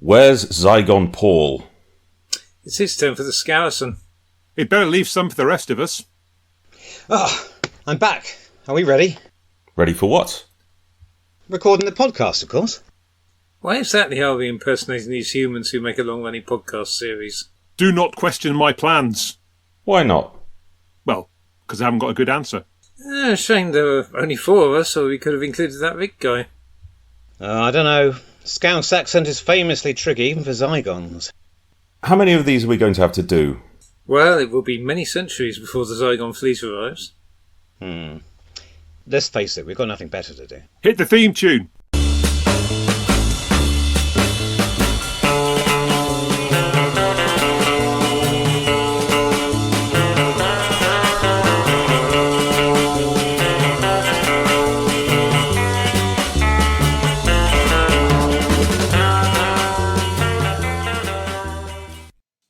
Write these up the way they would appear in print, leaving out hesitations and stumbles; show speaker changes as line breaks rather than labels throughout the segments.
Where's Zygon Paul?
It's his turn for the Scourson.
He'd better leave some for the rest of us.
I'm back. Are we ready?
Ready for what?
Recording the podcast, of course.
Why exactly are we impersonating these humans who make a long-running podcast series?
Do not question my plans.
Why not?
Well, because I haven't got a good answer.
Shame there were only 4 of us, or we could have included that Rick guy.
I don't know. Scouse accent is famously tricky, even for Zygons.
How many of these are we going to have to do?
Well, it will be many centuries before the Zygon fleet arrives.
Let's face it, we've got nothing better to do.
Hit the theme tune.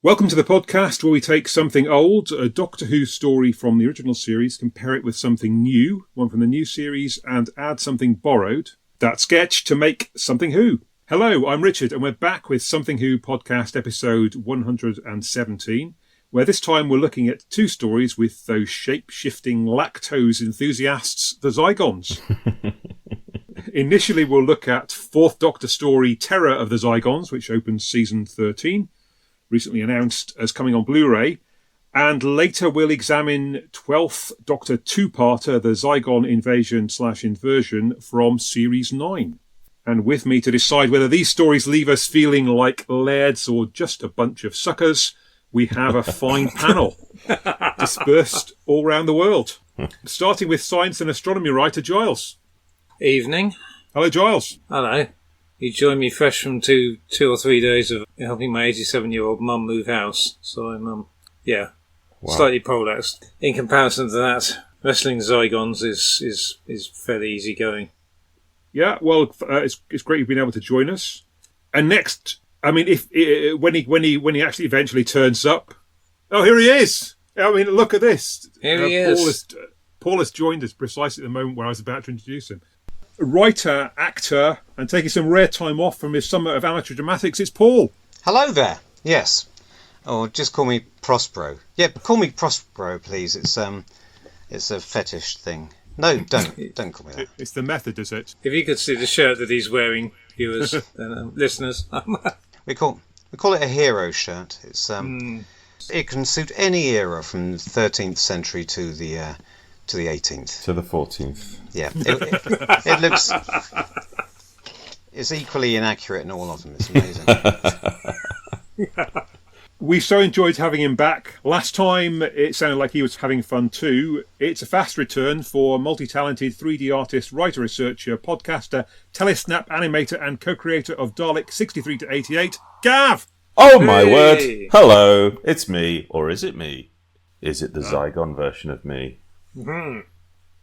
Welcome to the podcast where we take something old, a Doctor Who story from the original series, compare it with something new, one from the new series, and add something borrowed, that sketch, to make Something Who. Hello, I'm Richard, and we're back with Something Who podcast episode 117, where this time we're looking at 2 stories with those shape-shifting lactose enthusiasts, the Zygons. Initially, we'll look at 4th Doctor story Terror of the Zygons, which opens season 13, recently announced as coming on Blu-ray, and later we'll examine 12th Doctor 2-parter, the Zygon Invasion / Inversion from Series 9. And with me to decide whether these stories leave us feeling like lairds or just a bunch of suckers, we have a fine panel dispersed all around the world. Starting with science and astronomy writer Giles.
Evening.
Hello, Giles.
Hello. You joined me fresh from two or 3 days of helping my 87-year-old mum move house. So I'm, slightly prolapsed. In comparison to that, wrestling Zygons is fairly easygoing.
Yeah, well, it's great you've been able to join us. And next, I mean, when he actually eventually turns up, oh, here he is! I mean, look at this.
Here he is.
Paul has joined us precisely at the moment where I was about to introduce him. Writer, actor, and taking some rare time off from his summer of amateur dramatics, it's Paul.
Hello there. Yes. Or just call me Prospero. Yeah, call me Prospero, please. It's a fetish thing. No, don't call me that.
It's the method, is it?
If you could see the shirt that he's wearing, viewers, listeners.
We call it a hero shirt. It's It can suit any era from the 13th century to the 18th.
To the 14th.
Yeah. It looks... It's equally inaccurate in all of them. It's amazing.
We so enjoyed having him back. Last time, it sounded like he was having fun too. It's a fast return for multi-talented 3D artist, writer, researcher, podcaster, telesnap animator and co-creator of Dalek 63 to 88, Gav!
Oh my word! Hello, it's me. Or is it me? Is it the Zygon version of me?
Mm-hmm.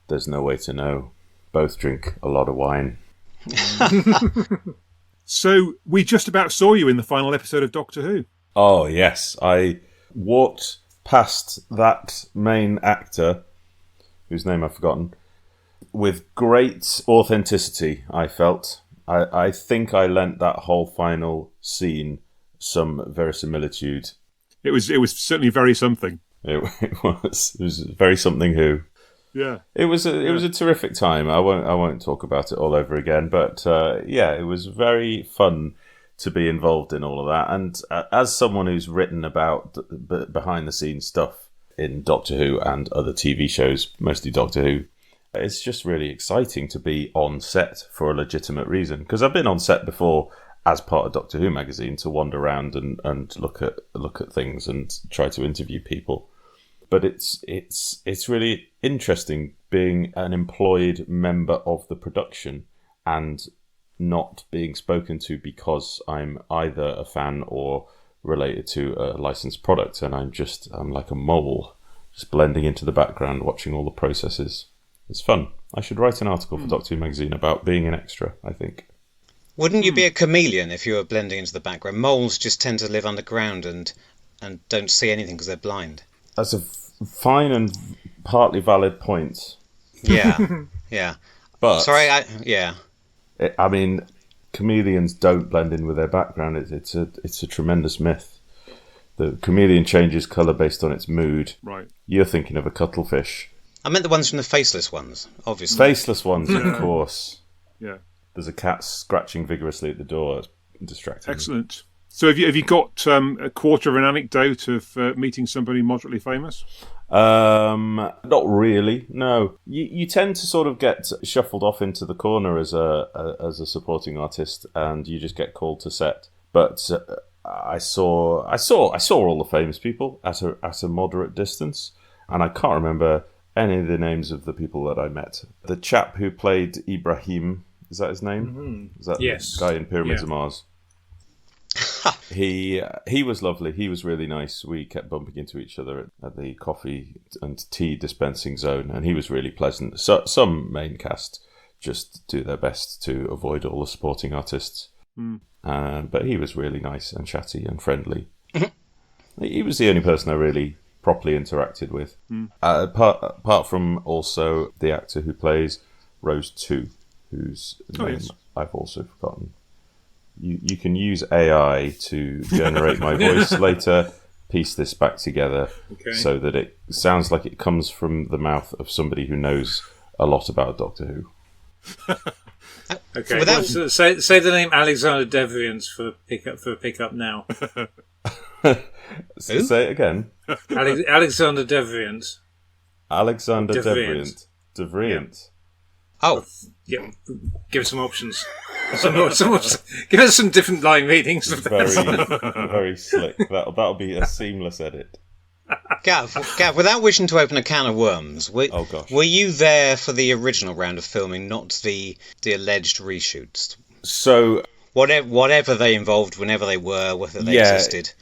There's no way to know. Both drink a lot of wine.
So, we just about saw you in the final episode of Doctor Who.
Oh, yes. I walked past that main actor, whose name I've forgotten, with great authenticity, I felt. I think I lent that whole final scene some verisimilitude.
It was certainly very something.
It was very Something Who.
Yeah.
It was a terrific time. I won't talk about it all over again, but it was very fun to be involved in all of that. And as someone who's written about behind the scenes stuff in Doctor Who and other TV shows, mostly Doctor Who, it's just really exciting to be on set for a legitimate reason. Because I've been on set before as part of Doctor Who magazine to wander around and look at things and try to interview people. But it's really interesting being an employed member of the production and not being spoken to because I'm either a fan or related to a licensed product, and I'm like a mole, just blending into the background, watching all the processes. It's fun. I should write an article for Doctor Who magazine about being an extra, I think.
Wouldn't you be a chameleon if you were blending into the background? Moles just tend to live underground and don't see anything because they're blind.
That's a fine and partly valid point.
Yeah, yeah.
But
sorry,
I mean, chameleons don't blend in with their background. It's a tremendous myth. The chameleon changes colour based on its mood.
Right.
You're thinking of a cuttlefish.
I meant the ones from the faceless ones, obviously.
Faceless ones, of course.
Yeah.
There's a cat scratching vigorously at the door. It's distracting.
Excellent. So have you got a quarter of an anecdote of meeting somebody moderately famous?
Not really. No. You tend to sort of get shuffled off into the corner as a supporting artist, and you just get called to set. But I saw all the famous people at a moderate distance, and I can't remember any of the names of the people that I met. The chap who played Ibrahim, is that his name?
Mm-hmm.
Is that
yes.
the guy in Pyramids of Mars? He was lovely. He was really nice. We kept bumping into each other at the coffee and tea dispensing zone, and he was really pleasant. So, some main cast just do their best to avoid all the supporting artists. But he was really nice and chatty and friendly. He was the only person I really properly interacted with. Apart from also the actor who plays Rose 2, whose name I've also forgotten. You can use AI to generate my voice later, piece this back together so that it sounds like it comes from the mouth of somebody who knows a lot about Doctor Who.
Okay, say the name Alexander Deviant for pickup now.
Say it again.
Alexander Deviant.
Alexander Deviant.
Deviant.
Oh.
Yeah, give us some options. Give us some different line readings.
Very slick. That'll be a seamless edit.
Gav, without wishing to open a can of worms, were you there for the original round of filming, not the alleged reshoots?
So
whatever they involved, whenever they were, whether they existed.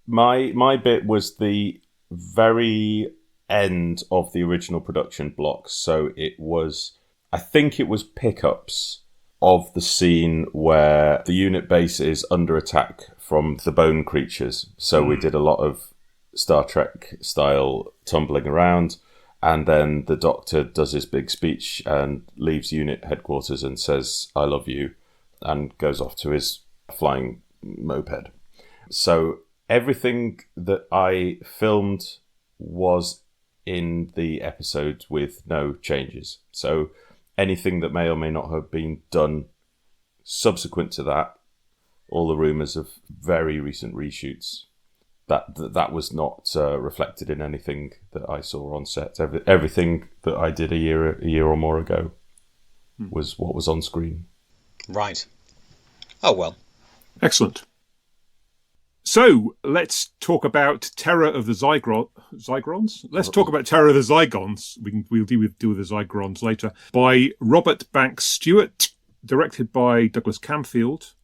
My bit was the very end of the original production block. So I think it was pickups of the scene where the unit base is under attack from the bone creatures. So we did a lot of Star Trek style tumbling around, and then the Doctor does his big speech and leaves unit headquarters and says, "I love you," and goes off to his flying moped. So everything that I filmed was in the episode with no changes. So anything that may or may not have been done subsequent to that, all the rumours of very recent reshoots, that was not reflected in anything that I saw on set. Everything that I did a year or more ago was what was on screen.
Right. Oh, well.
Excellent. So, let's talk about Terror of the Zygons? Let's talk about Terror of the Zygons. We'll deal with the Zygons later. By Robert Banks Stewart, directed by Douglas Camfield.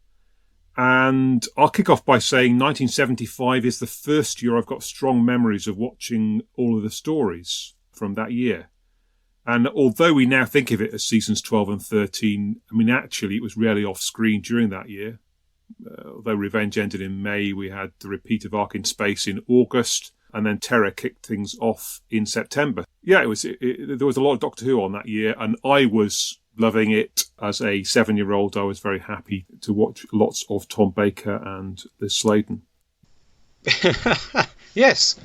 And I'll kick off by saying 1975 is the first year I've got strong memories of watching all of the stories from that year. And although we now think of it as seasons 12 and 13, I mean, actually, it was rarely off screen during that year. Although Revenge ended in May, we had the repeat of Ark in Space in August, and then Terror kicked things off in September. Yeah, there was a lot of Doctor Who on that year, and I was loving it. As a 7-year-old, I was very happy to watch lots of Tom Baker and Liz Sladen.
Yes,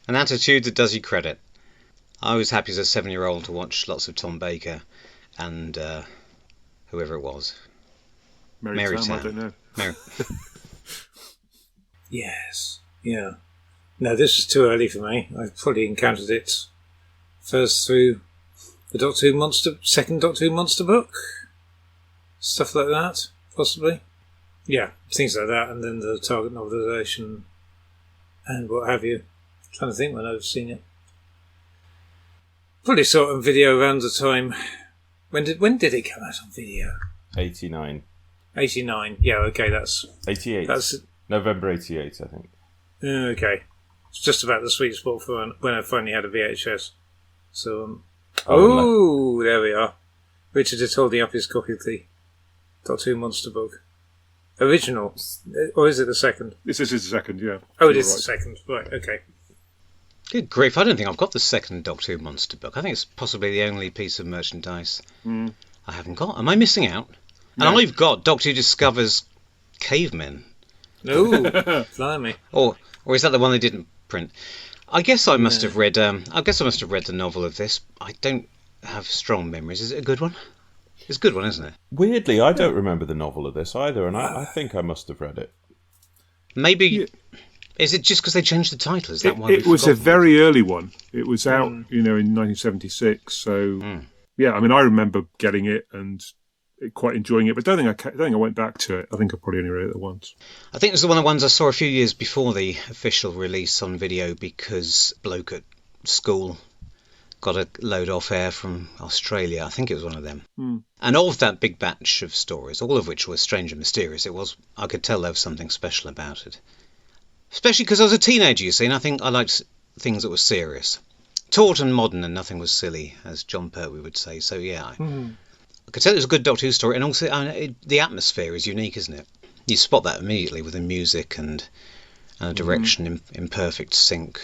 an attitude that does you credit. I was happy as a 7-year-old to watch lots of Tom Baker and whoever it was.
Mary Tam, I don't know.
Yes, yeah. No, this was too early for me. I probably encountered it first through the second Doctor Who Monster book. Stuff like that, possibly. Yeah, things like that, and then the target novelisation and what have you. I'm trying to think when I've seen it. Probably saw it on video around the time. When did it come out on video?
89.
89. Yeah, okay, that's
88.
That's
November 88, I think.
Okay, it's just about the sweet spot for when I finally had a VHS. So, there we are. Richard is holding up his copy of the Doctor Who Monster book. Original, or is it the second?
This is the second, yeah.
Oh, it is the second. Right, okay.
Good grief, I don't think I've got the second Doctor Who Monster book. I think it's possibly the only piece of merchandise I haven't got. Am I missing out? And I've got Doctor Who Discovers Cavemen.
Oh, blimey!
Or is that the one they didn't print? I guess I must have read. I guess I must have read the novel of this. I don't have strong memories. Is it a good one? It's a good one, isn't it?
Weirdly, I don't remember the novel of this either, and I think I must have read it.
Maybe. Yeah. Is it just because they changed the title? Is that why?
It was a very early one. It was out, in 1976. So, yeah, I mean, I remember getting it and quite enjoying it, but I don't think I went back to it. I think I probably only read it once.
I think it was one of the ones I saw a few years before the official release on video because a bloke at school got a load off air from Australia. I think it was one of them. And of that big batch of stories, all of which were strange and mysterious, I could tell there was something special about it. Especially because I was a teenager, you see, and I think I liked things that were serious. Taut and modern and nothing was silly, as John Pertwee would say. So, yeah, I could tell it was a good Doctor Who story. And also, the atmosphere is unique, isn't it? You spot that immediately with the music and a direction in perfect sync.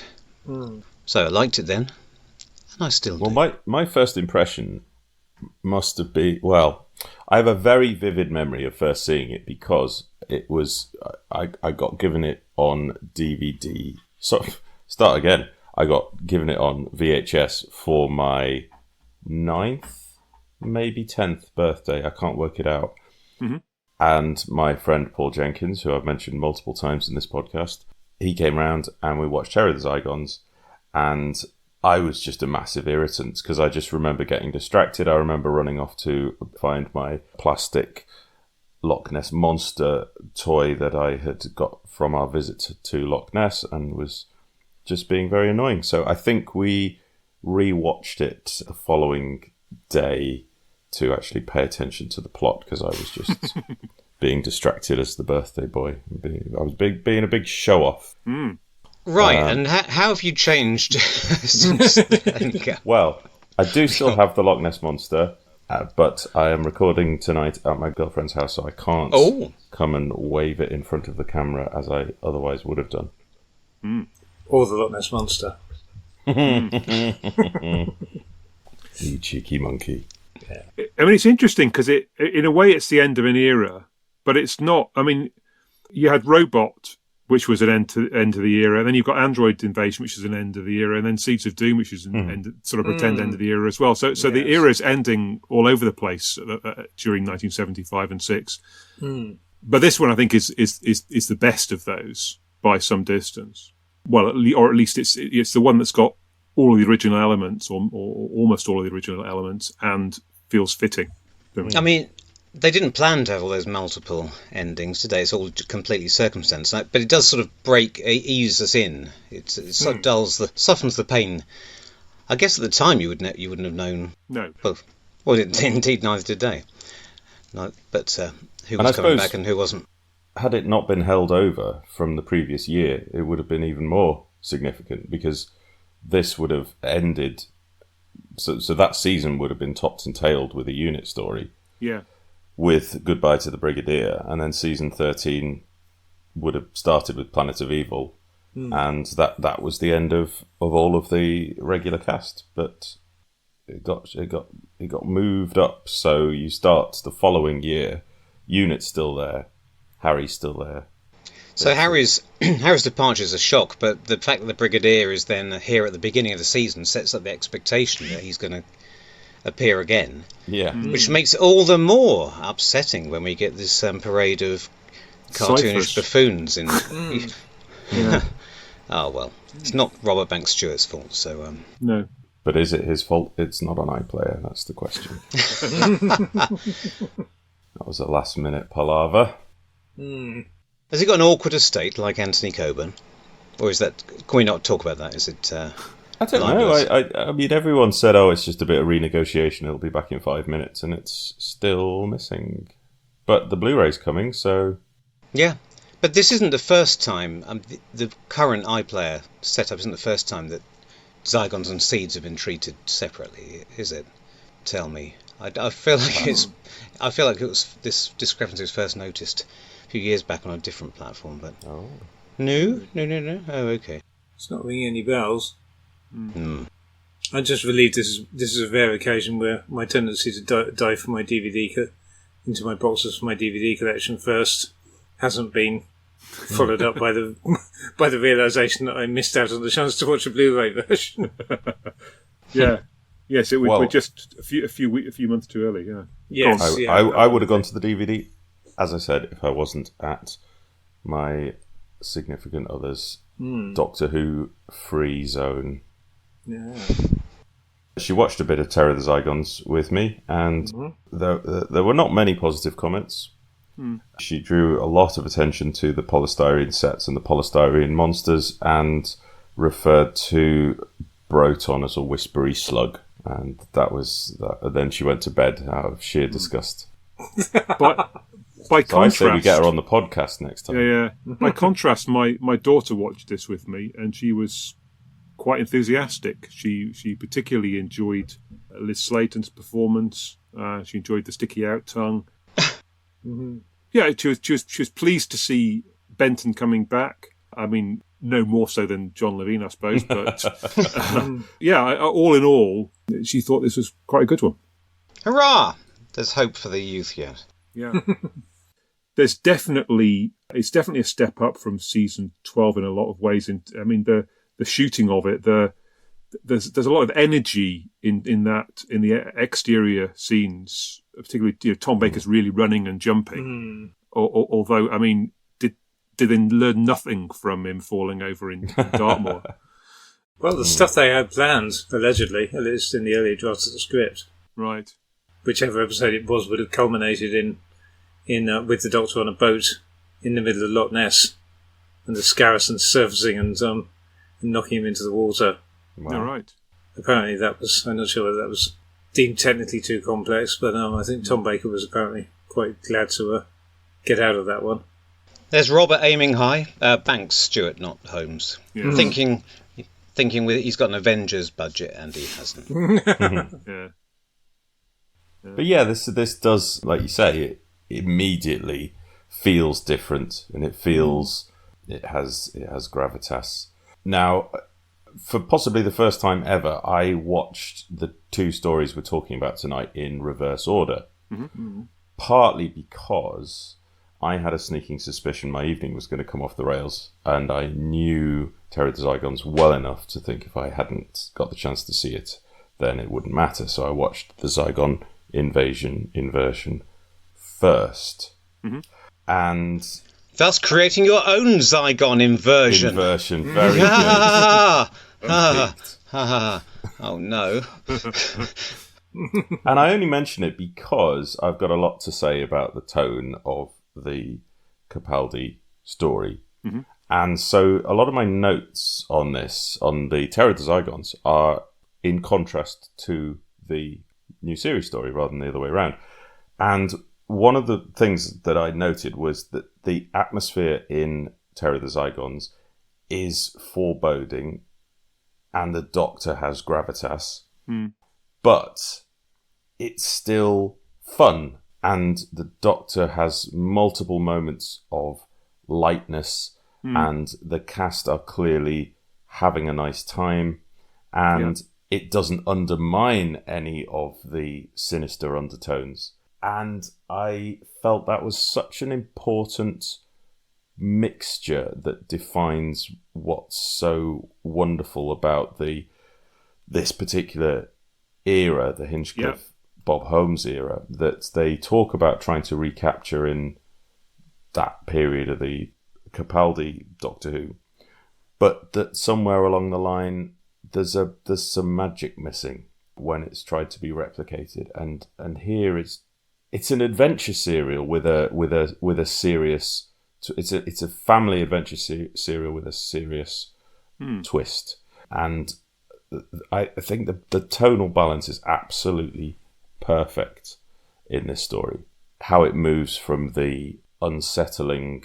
So I liked it then, and I still do.
Well, my first impression must have been... Well, I have a very vivid memory of first seeing it because it was... I got given it on DVD. So, start again. I got given it on VHS for my 9th, maybe 10th birthday. I can't work it out. And my friend Paul Jenkins, who I've mentioned multiple times in this podcast, he came round and we watched Terror of the Zygons. And I was just a massive irritant because I just remember getting distracted. I remember running off to find my plastic Loch Ness Monster toy that I had got from our visit to Loch Ness and was just being very annoying. So I think we rewatched it the following day to actually pay attention to the plot because I was just being distracted as the birthday boy. I was being a big show-off.
Right, and how have you changed since then?
Well, I do still have the Loch Ness Monster, but I am recording tonight at my girlfriend's house, so I can't come and wave it in front of the camera as I otherwise would have done.
Or the Loch Ness Monster.
You cheeky monkey.
Yeah. I mean, it's interesting because in a way, it's the end of an era, but it's not. I mean, you had Robot, which was an end of the era, and then you've got Android Invasion, which is an end of the era, and then Seeds of Doom, which is an sort of pretend end of the era as well. So the era is ending all over the place during 1975 and 6. But this one, I think, is the best of those by some distance. Well, or at least it's the one that's got all of the original elements, or almost all of the original elements, and feels fitting.
I mean, they didn't plan to have all those multiple endings today. It's all completely circumstance, but it does sort of ease us in. It sort of softens the pain. I guess at the time you wouldn't have known.
No.
Well, indeed, neither did they. No, but who was coming back and who wasn't?
Had it not been held over from the previous year, it would have been even more significant because this would have ended. So that season would have been topped and tailed with a unit story.
Yeah.
With Goodbye to the Brigadier, and then season 13 would have started with Planet of Evil, and that was the end of all of the regular cast. But it got moved up, so you start the following year. Unit's still there, Harry's still there.
So Harry's departure is a shock, but the fact that the Brigadier is then here at the beginning of the season sets up the expectation that he's going to appear again.
Yeah.
Which makes it all the more upsetting when we get this parade of cartoonish buffoons in.
Yeah.
Oh,
well. It's not Robert Banks Stewart's fault, so...
No.
But is it his fault it's not on iPlayer? That's the question. That was a last-minute palaver.
Has he got an awkward estate like Anthony Coburn? Or is that... Can we not talk about that? Is it...
I don't know. I mean, everyone said, it's just a bit of renegotiation. It'll be back in 5 minutes, and it's still missing. But the Blu-ray's coming, so...
Yeah, but this isn't the first time. The current iPlayer setup isn't the first time that Zygons and Seeds have been treated separately, is it? Tell me. I feel like it was this discrepancy was first noticed a few years back on a different platform, but...
Oh.
No. Oh, okay.
It's not ringing any bells. I'm just relieved this is a rare occasion where my tendency to die for my DVD into my boxes for my DVD collection first hasn't been followed up by the realisation that I missed out on the chance to watch a Blu-ray version.
Yeah. Yes, we're just a few months too early. Yeah.
Yes,
I would have gone to the DVD, as I said, if I wasn't at my significant other's Doctor Who free zone.
Yeah.
She watched a bit of Terror of the Zygons with me, and there were not many positive comments. She drew a lot of attention to the polystyrene sets and the polystyrene monsters, and referred to Broton as a whispery slug. And that was that. Then she went to bed out of sheer disgust.
But by contrast,
I say we get her on the podcast next time.
Yeah. By contrast, my daughter watched this with me, and she was quite enthusiastic. She particularly enjoyed Liz Slaton's performance. She enjoyed the sticky out tongue. Yeah, she was pleased to see Benton coming back. I mean, no more so than John Levine, I suppose. But all in all, she thought this was quite a good one.
Hurrah! There's hope for the youth yet.
Yeah. It's definitely a step up from season 12 in a lot of ways. I mean, the shooting of it, there's a lot of energy in the exterior scenes, particularly Tom Baker's really running and jumping. Although, I mean, did they learn nothing from him falling over in Dartmoor?
Well, the stuff they had planned, allegedly, at least in the earlier drafts of the script,
right?
Whichever episode it was, would have culminated in with the Doctor on a boat in the middle of Loch Ness, and the Scarrison surfacing and knocking him into the water.
Wow. All right.
Apparently that was, I'm not sure whether that was deemed technically too complex, but I think Tom Baker was apparently quite glad to get out of that one.
There's Robert aiming high. Banks, Stewart, not Holmes.
Yeah.
Thinking he's got an Avengers budget and he hasn't.
Yeah.
But yeah, this does, like you say, it immediately feels different, and it feels it has gravitas. Now, for possibly the first time ever, I watched the two stories we're talking about tonight in reverse order. Partly because I had a sneaking suspicion my evening was going to come off the rails, and I knew Terror of the Zygons well enough to think if I hadn't got the chance to see it, then it wouldn't matter. So I watched the Zygon Inversion first. And
thus creating your own Zygon Inversion.
Very good.
Oh no.
And I only mention it because I've got a lot to say about the tone of the Capaldi story. And so a lot of my notes on the Terror of the Zygons, are in contrast to the new series story rather than the other way around. And one of the things that I noted was that the atmosphere in Terror of the Zygons is foreboding, and the Doctor has gravitas, but it's still fun, and the Doctor has multiple moments of lightness, and the cast are clearly having a nice time, and it doesn't undermine any of the sinister undertones. And I felt that was such an important mixture that defines what's so wonderful about this particular era, the Hinchcliffe, Bob Holmes era, that they talk about trying to recapture in that period of the Capaldi Doctor Who, but that somewhere along the line there's some magic missing when it's tried to be replicated, and here it's an adventure serial with a serious. It's a family adventure serial with a serious twist, and I think the tonal balance is absolutely perfect in this story. How it moves from the unsettling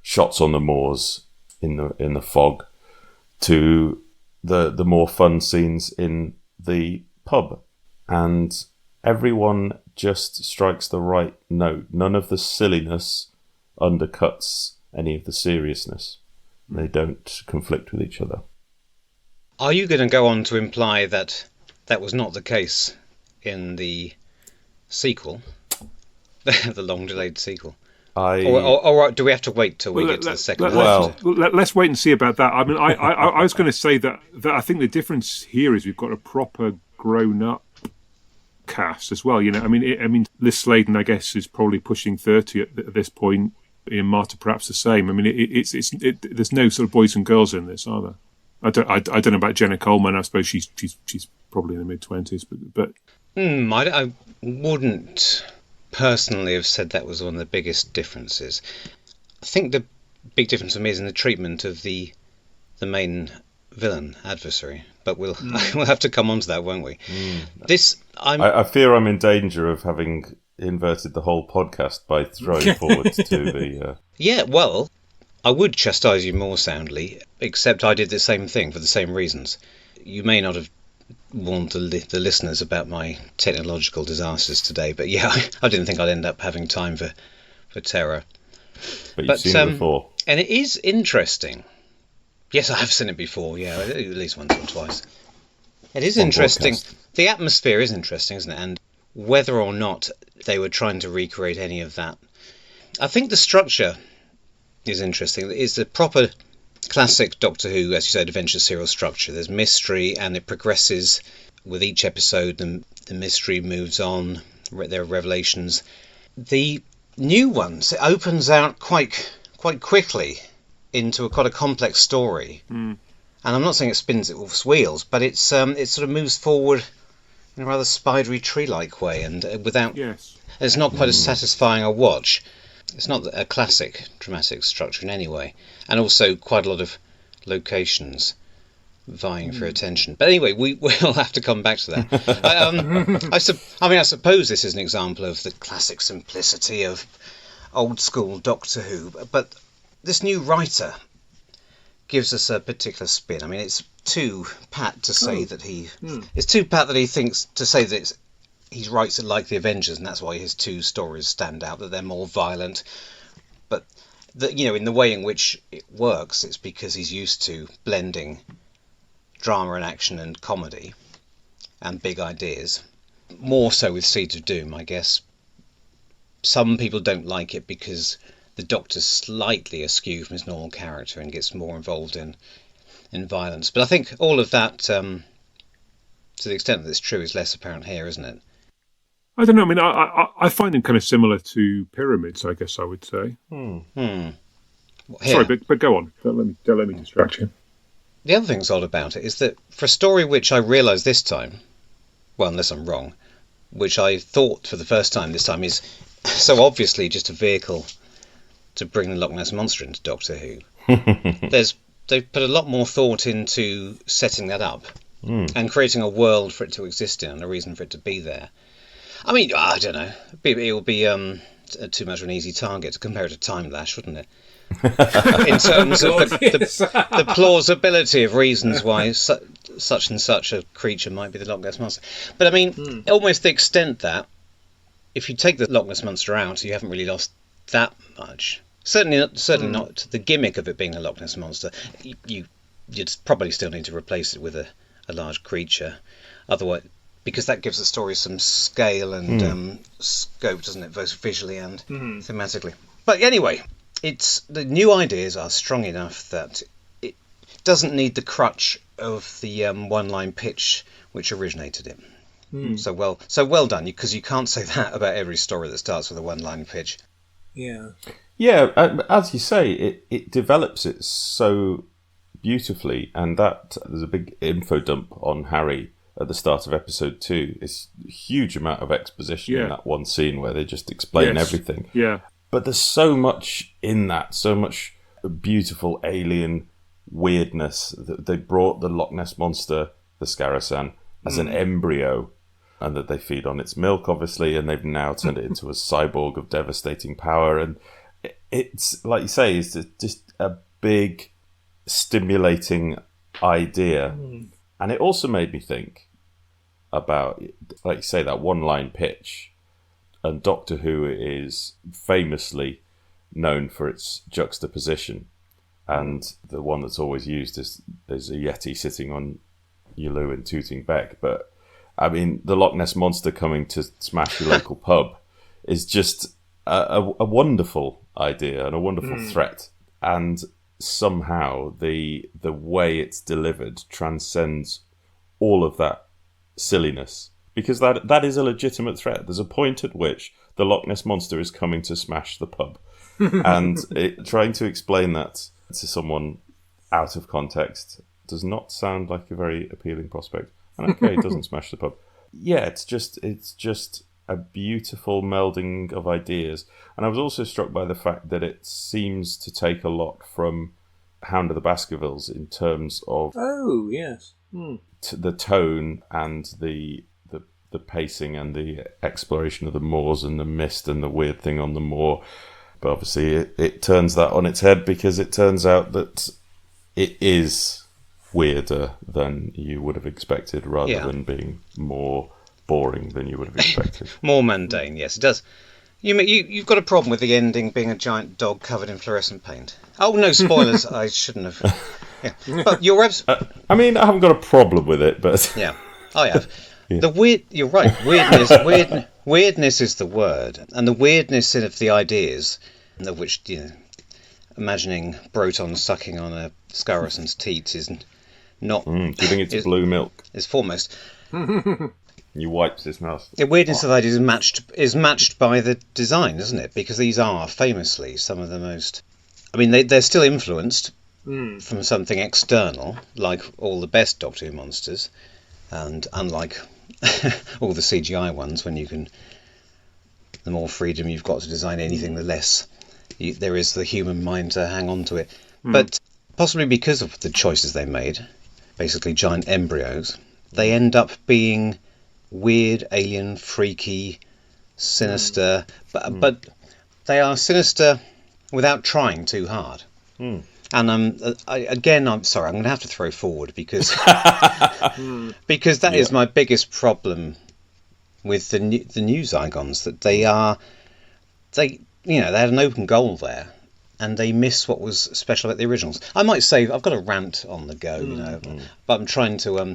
shots on the moors in the fog to the more fun scenes in the pub, and everyone just strikes the right note. None of the silliness undercuts any of the seriousness. They don't conflict with each other.
Are you going to go on to imply that was not the case in the sequel? the long-delayed sequel.
I
Or do we have to wait till we get to the second?
Let's wait and see about that. I mean, I was going to say that I think the difference here is we've got a proper grown-up cast as well. You know, I mean, Liz Sladen, I guess, is probably pushing 30 at this point. Ian Marter, perhaps the same. I mean, there's no sort of boys and girls in this, are there? I don't know about Jenna Coleman. I suppose she's probably in the mid-20s, but
I wouldn't personally have said that was one of the biggest differences. I think the big difference for me is in the treatment of the main villain adversary, but we'll have to come on to that, won't we? I
fear I'm in danger of having inverted the whole podcast by throwing forward to the
yeah, well, I would chastise you more soundly, except I did the same thing for the same reasons. You may not have warned the listeners about my technological disasters today, but yeah, I didn't think I'd end up having time for terror.
But you've seen it before.
And it is interesting. Yes, I have seen it before, yeah, at least once or twice. It is interesting.
Broadcast.
The atmosphere is interesting, isn't it? And whether or not they were trying to recreate any of that. I think the structure is interesting. It's the proper classic Doctor Who, as you said, adventure serial structure. There's mystery, and it progresses with each episode. The mystery moves on. There are revelations. The new ones, it opens out quite quickly into quite a complex story. And I'm not saying it spins its wheels, but it sort of moves forward in a rather spidery tree-like way, and without.
yes,
It's not quite as satisfying a watch. It's not a classic dramatic structure in any way, and also quite a lot of locations vying for attention. But anyway, we'll have to come back to that. I suppose this is an example of the classic simplicity of old school Doctor Who, but this new writer gives us a particular spin. I mean, it's too pat to say that it's too pat that he thinks to say that he writes it like the Avengers, and that's why his two stories stand out, that they're more violent. But in the way in which it works, it's because he's used to blending drama and action and comedy and big ideas. More so with Seeds of Doom, I guess. Some people don't like it because the Doctor's slightly askew from his normal character and gets more involved in violence. But I think all of that, to the extent that it's true, is less apparent here, isn't it?
I don't know. I mean, I find them kind of similar to Pyramids, I guess I would say. Sorry, but go on. Don't let me distract you.
The other thing that's odd about it is that for a story which I realised this time, well, unless I'm wrong, which I thought for the first time this time is so obviously just a vehicle to bring the Loch Ness Monster into Doctor Who, they've put a lot more thought into setting that up and creating a world for it to exist in and a reason for it to be there. I mean, I don't know. It would be too much of an easy target to compare it to Time Lash, wouldn't it? In terms of the plausibility of reasons why such and such a creature might be the Loch Ness Monster. But I mean, almost the extent that if you take the Loch Ness Monster out, you haven't really lost that much. Certainly not the gimmick of it being a Loch Ness Monster. You'd probably still need to replace it with a large creature. Otherwise, because that gives the story some scale and scope, doesn't it, both visually and thematically. But anyway, the new ideas are strong enough that it doesn't need the crutch of the one-line pitch which originated it. So well done, because you can't say that about every story that starts with a one-line pitch.
Yeah.
Yeah, as you say, it develops it so beautifully, and that there's a big info dump on Harry at the start of episode 2. It's a huge amount of exposition in that one scene where they just explain everything.
Yeah.
But there's so much in that, so much beautiful alien weirdness. That they brought the Loch Ness Monster, the Scarasan, as an embryo, and that they feed on its milk, obviously, and they've now turned it into a cyborg of devastating power. And it's, like you say, it's just a big, stimulating idea. And it also made me think about, like you say, that one-line pitch. And Doctor Who is famously known for its juxtaposition. And the one that's always used is there's a Yeti sitting on Yulu and Tooting Bec. But, I mean, the Loch Ness Monster coming to smash your local pub is just a wonderful idea and a wonderful threat, and somehow the way it's delivered transcends all of that silliness, because that is a legitimate threat. There's a point at which the Loch Ness Monster is coming to smash the pub, and trying to explain that to someone out of context does not sound like a very appealing prospect. And okay, it doesn't smash the pub. Yeah, it's just a beautiful melding of ideas. And I was also struck by the fact that it seems to take a lot from Hound of the Baskervilles in terms of the tone and the pacing and the exploration of the moors and the mist and the weird thing on the moor. But obviously it turns that on its head, because it turns out that it is weirder than you would have expected, rather than being more boring than you would have expected.
More mundane, yes, it does. You've got a problem with the ending being a giant dog covered in fluorescent paint. Oh, no, spoilers. I shouldn't have. Yeah. But you're
I mean, I haven't got a problem with it, but...
Yeah, I have.
Yeah.
You're right, weirdness is the word. And the weirdness of the ideas, of which, imagining Broton sucking on a Scarrison's teats is not...
Do you think it's blue milk?
Is foremost.
You wipes his mouth.
The weirdness of ideas is matched by the design, isn't it? Because these are famously some of the most... I mean, they're still influenced from something external, like all the best Doctor Who monsters, and unlike all the CGI ones, when you can... The more freedom you've got to design anything, the less there is the human mind to hang on to it. But possibly because of the choices they made, basically giant embryos, they end up being weird, alien, freaky, sinister, but they are sinister without trying too hard. And I'm sorry, I'm going to have to throw forward because because that is my biggest problem with the new Zygons, that they had an open goal there, and they miss what was special about the originals. I might say I've got a rant on the go, but I'm trying to.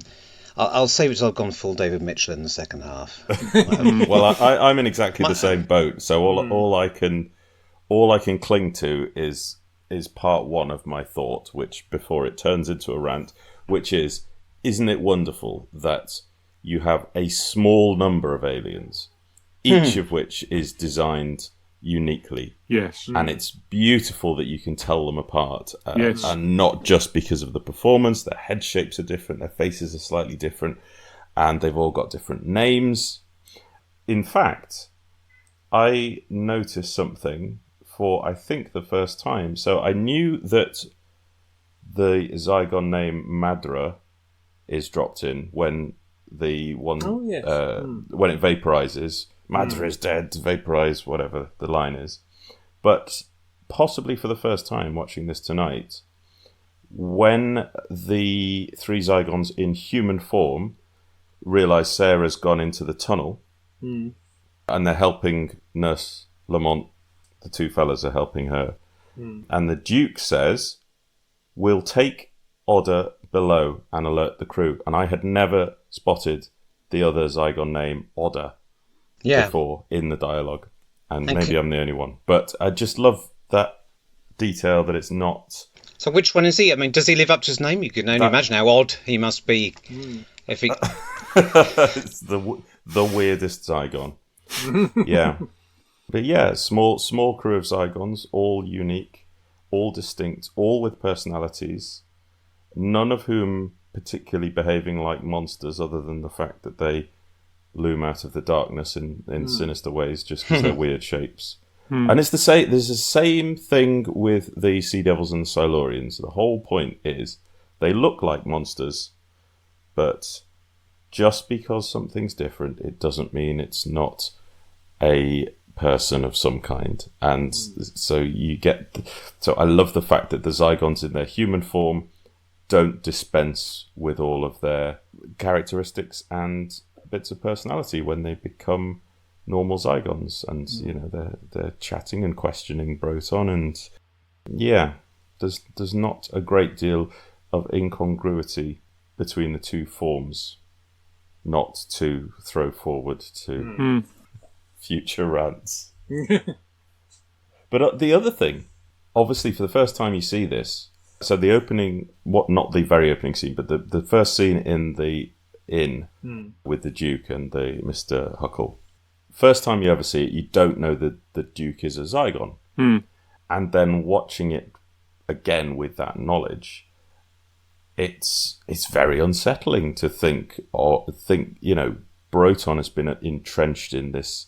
I'll save it till I've gone full David Mitchell in the second half.
Well, I'm in exactly the same boat. So all I can cling to is part one of my thought, which before it turns into a rant, which is, isn't it wonderful that you have a small number of aliens, each of which is designed uniquely.
Yes.
And it's beautiful that you can tell them apart.
Yes.
And not just because of the performance. Their head shapes are different, their faces are slightly different, and they've all got different names. In fact, I noticed something for, I think, the first time. So I knew that the Zygon name Madra is dropped in when the one when it vaporizes. Madra is dead, vaporize, whatever the line is. But possibly for the first time watching this tonight, when the three Zygons in human form realise Sarah's gone into the tunnel, and they're helping Nurse Lamont, the two fellas are helping her, and the Duke says, "We'll take Odda below and alert the crew." And I had never spotted the other Zygon name, Odda, before in the dialogue. And maybe I'm the only one. But I just love that detail that it's not...
So which one is he? I mean, does he live up to his name? You can only imagine how odd he must be if he...
It's the weirdest Zygon. Yeah. But yeah, small crew of Zygons, all unique, all distinct, all with personalities, none of whom particularly behaving like monsters, other than the fact that they loom out of the darkness in sinister ways just because they're weird shapes. And it's there's the same thing with the Sea Devils and the Silurians. The whole point is they look like monsters, but just because something's different, it doesn't mean it's not a person of some kind. And so you get... So I love the fact that the Zygons in their human form don't dispense with all of their characteristics and bits of personality when they become normal Zygons, and they're chatting and questioning Broton, and there's not a great deal of incongruity between the two forms, not to throw forward to future rants. But the other thing, obviously, for the first time you see this, so the opening, not the very opening scene, but the first scene in the inn with the Duke and the Mr. Huckle. First time you ever see it, you don't know that the Duke is a Zygon. And then watching it again with that knowledge, it's very unsettling to think, Broton has been entrenched in this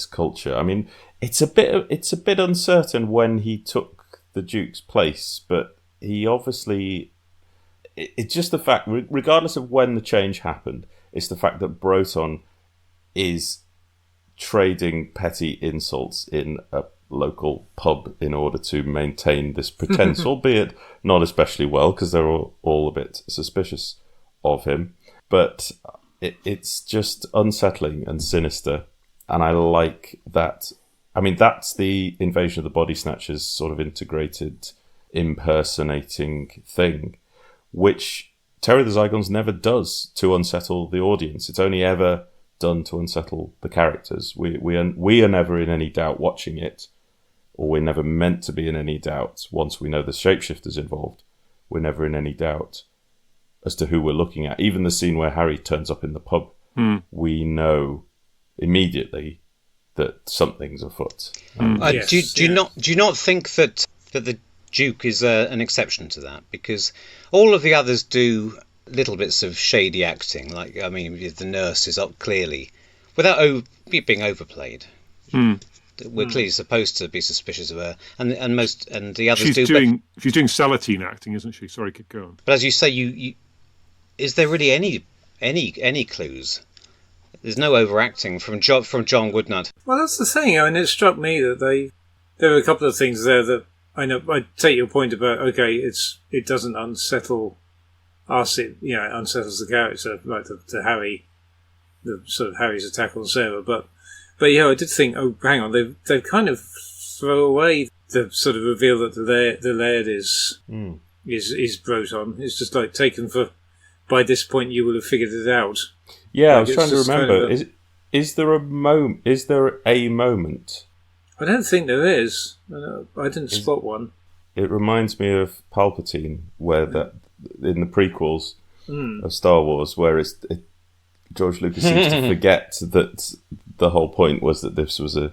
culture. I mean, it's a bit uncertain when he took the Duke's place, but he obviously, it's just the fact, regardless of when the change happened, it's the fact that Broton is trading petty insults in a local pub in order to maintain this pretense, albeit not especially well, because they're all a bit suspicious of him. But it's just unsettling and sinister, and I like that. I mean, that's the Invasion of the Body Snatchers sort of integrated impersonating thing, which Terror of the Zygons never does to unsettle the audience. It's only ever done to unsettle the characters. We are never in any doubt watching it, or we're never meant to be in any doubt once we know the shapeshifters involved. We're never in any doubt as to who we're looking at. Even the scene where Harry turns up in the pub, we know immediately that something's afoot.
Do you not think that the Duke is an exception to that? Because all of the others do little bits of shady acting. Like, I mean, the nurse is up clearly, without being overplayed. We're clearly supposed to be suspicious of her, and the others
she's doing Salatine acting, isn't she? Sorry, keep going.
But as you say, you is there really any clues? There's no overacting from John Woodnut.
Well, that's the thing. I mean, it struck me that there were a couple of things there that I know. I take your point about it doesn't unsettle us. It unsettles the character, like the Harry, the sort of Harry's attack on Sarah. But yeah, I did think, hang on, they've kind of throw away the sort of reveal that the laird is Broton. It's just like taken for. By this point, you will have figured it out.
Yeah, I was trying to remember. Is there a moment? Is there a moment?
I don't think there is. I didn't spot one.
It reminds me of Palpatine, where in the prequels of Star Wars, where George Lucas seems to forget that the whole point was that this was a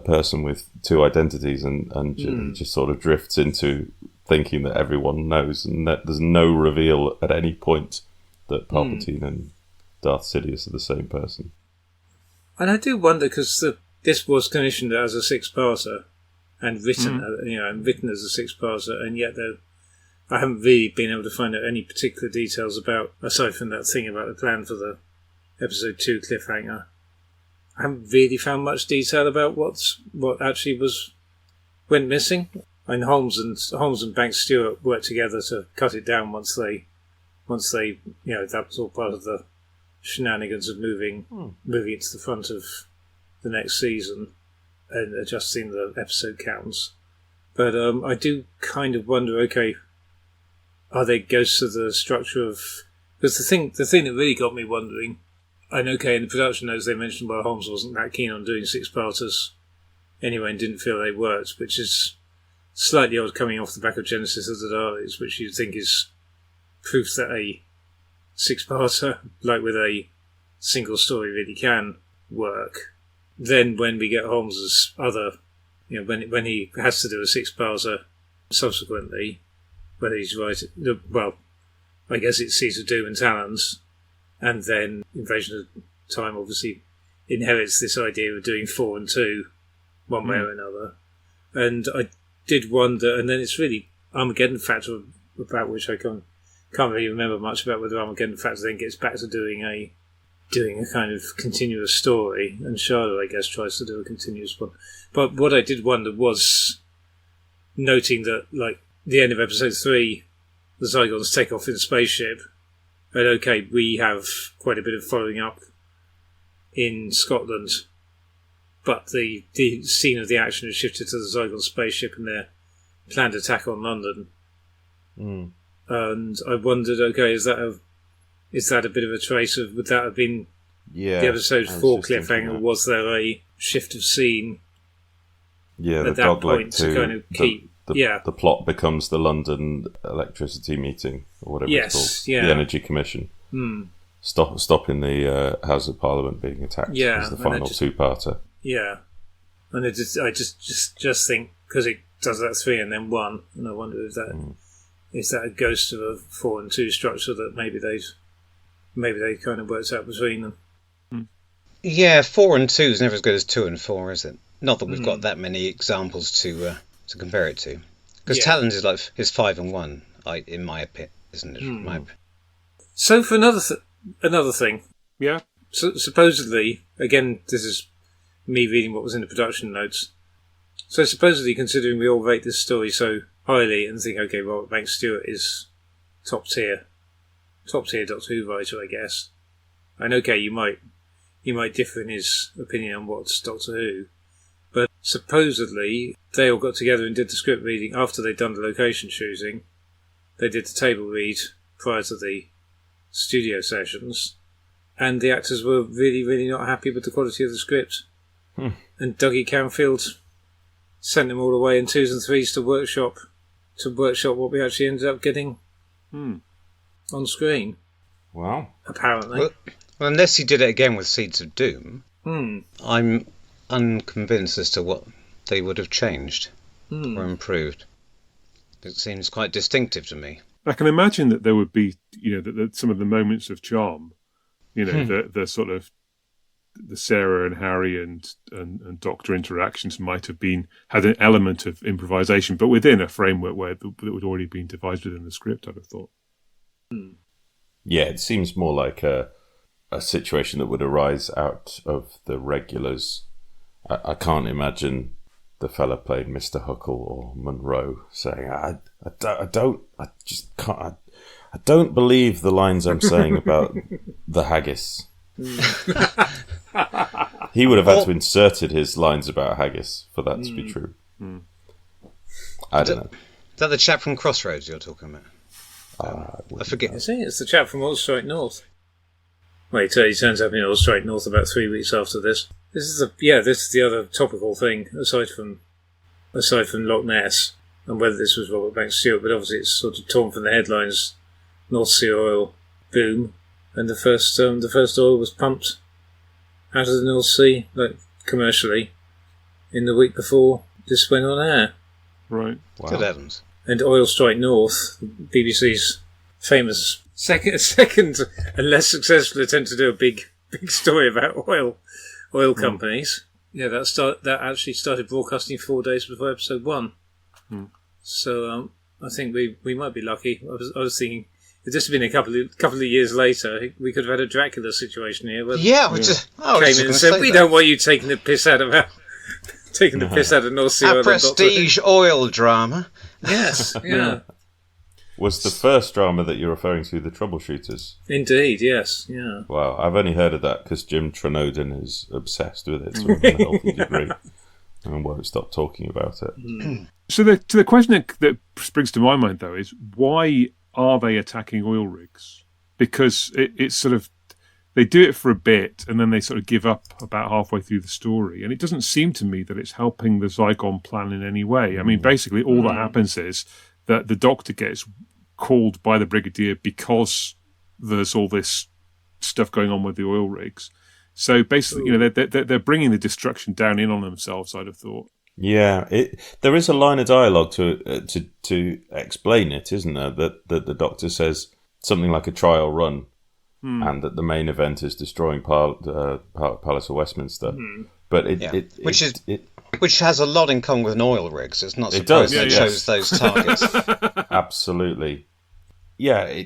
person with two identities, and just sort of drifts into thinking that everyone knows, and that there's no reveal at any point that Palpatine and Darth Sidious are the same person. And
I do wonder, because this was commissioned as a 6-parter and written, written as a 6-parter, and yet I haven't really been able to find out any particular details about, aside from that thing about the plan for the episode 2 cliffhanger. I haven't really found much detail about what actually went missing. And Holmes and Banks Stewart worked together to cut it down once they that was all part of the shenanigans of moving it to the front of the next season and adjusting the episode counts. But I do kind of wonder, are they ghosts of the structure of... Because the thing that really got me wondering, and in the production notes they mentioned why Holmes wasn't that keen on doing 6-parters anyway and didn't feel they worked, which is slightly odd coming off the back of Genesis of the Daleks, which you'd think is proof that a 6-parter, like with a single story, really can work. Then when we get Holmes's other, when he has to do a 6-parter subsequently, whether he's writing, well, I guess it's Seeds of Doom and Talons, and then Invasion of Time obviously inherits this idea of doing 4 and 2 one way or another. And I did wonder, and then it's really Armageddon Factor, about which I can't really remember much about, whether Armageddon Factor then gets back to doing a kind of continuous story, and Charlotte, I guess, tries to do a continuous one. But what I did wonder was noting that, like, the end of episode 3, the Zygons take off in a spaceship, and we have quite a bit of following up in Scotland, but the scene of the action has shifted to the Zygon spaceship and their planned attack on London. And I wondered, is that a bit of a trace of, would that have been the episode 4 cliffhanger? Was there a shift of scene
Yeah, the
at that
dogleg
point to kind of keep.
The plot becomes the London electricity meeting, or whatever it's called.
Yeah.
The Energy Commission. Stopping the House of Parliament being attacked is the final two-parter.
Yeah. And I just think, because it does that 3 and then 1, and I wonder if that is that a ghost of a 4 and 2 structure that maybe they kind of worked out between them.
Yeah, 4 and 2 is never as good as 2 and 4, is it? Not that we've got that many examples to compare it to. Because Talon's is 5 and 1, in my opinion, isn't it?
So for another thing.
Yeah.
So, supposedly, again, this is me reading what was in the production notes. So supposedly, considering we all rate this story so highly and think, okay, Robert Banks Stewart is top tier Doctor Who writer, I guess. And okay, you might differ in his opinion on what's Doctor Who, but supposedly they all got together and did the script reading after they'd done the location choosing. They did the table read prior to the studio sessions, and the actors were really, really not happy with the quality of the script. And Dougie Canfield sent them all away in 2s and 3s to workshop what we actually ended up getting on screen.
Wow.
Apparently.
Well, unless he did it again with Seeds of Doom, I'm unconvinced as to what they would have changed or improved. It seems quite distinctive to me.
I can imagine that there would be, that some of the moments of charm, the sort of the Sarah and Harry and Doctor interactions might have had an element of improvisation, but within a framework where that would already been devised within the script, I'd have thought.
Yeah, it seems more like a situation that would arise out of the regulars. I can't imagine the fella played Mr. Huckle or Monroe saying, I don't believe the lines I'm saying about the haggis. He would have had to inserted his lines about haggis for that to be true. I don't know.
Is that the chap from Crossroads you're talking about? I forget.
Is he? It's the chap from All Straight North. Wait, he turns up in All Straight North about 3 weeks after this. This is the other topical thing aside from Loch Ness and whether this was Robert Banks Stewart, but obviously it's sort of torn from the headlines. North Sea oil boom, and the first oil was pumped out of the North Sea, like commercially, in the week before this went on air.
Right.
Wow. Good heavens.
And Oil Strike North, BBC's famous second and less successful attempt to do a big story about oil companies. Yeah, that actually started broadcasting 4 days before episode 1. So I think we might be lucky. I was thinking, if this had been a couple of years later, we could have had a Dracula situation here. Where
came
in and said, "We don't want you taking the piss out of North Sea oil."
A prestige oil drama.
Yes, yeah.
Was the first drama that you're referring to the Troubleshooters?
Indeed, yes, yeah.
Wow, I've only heard of that because Jim Trenodin is obsessed with it to a healthy degree and won't stop talking about it.
So the question that springs to my mind, though, is why are they attacking oil rigs? Because it's sort of, they do it for a bit and then they sort of give up about halfway through the story. And it doesn't seem to me that it's helping the Zygon plan in any way. I mean, basically all that happens is that the Doctor gets called by the Brigadier because there's all this stuff going on with the oil rigs. So basically, they're bringing the destruction down in on themselves, I'd have thought. Yeah,
there is a line of dialogue to explain it, isn't there? That the Doctor says something like a trial run, and that the main event is destroying Palace of Westminster. But
which has a lot in common with an oil rig. So it's not surprising they chose those targets.
Absolutely. Yeah,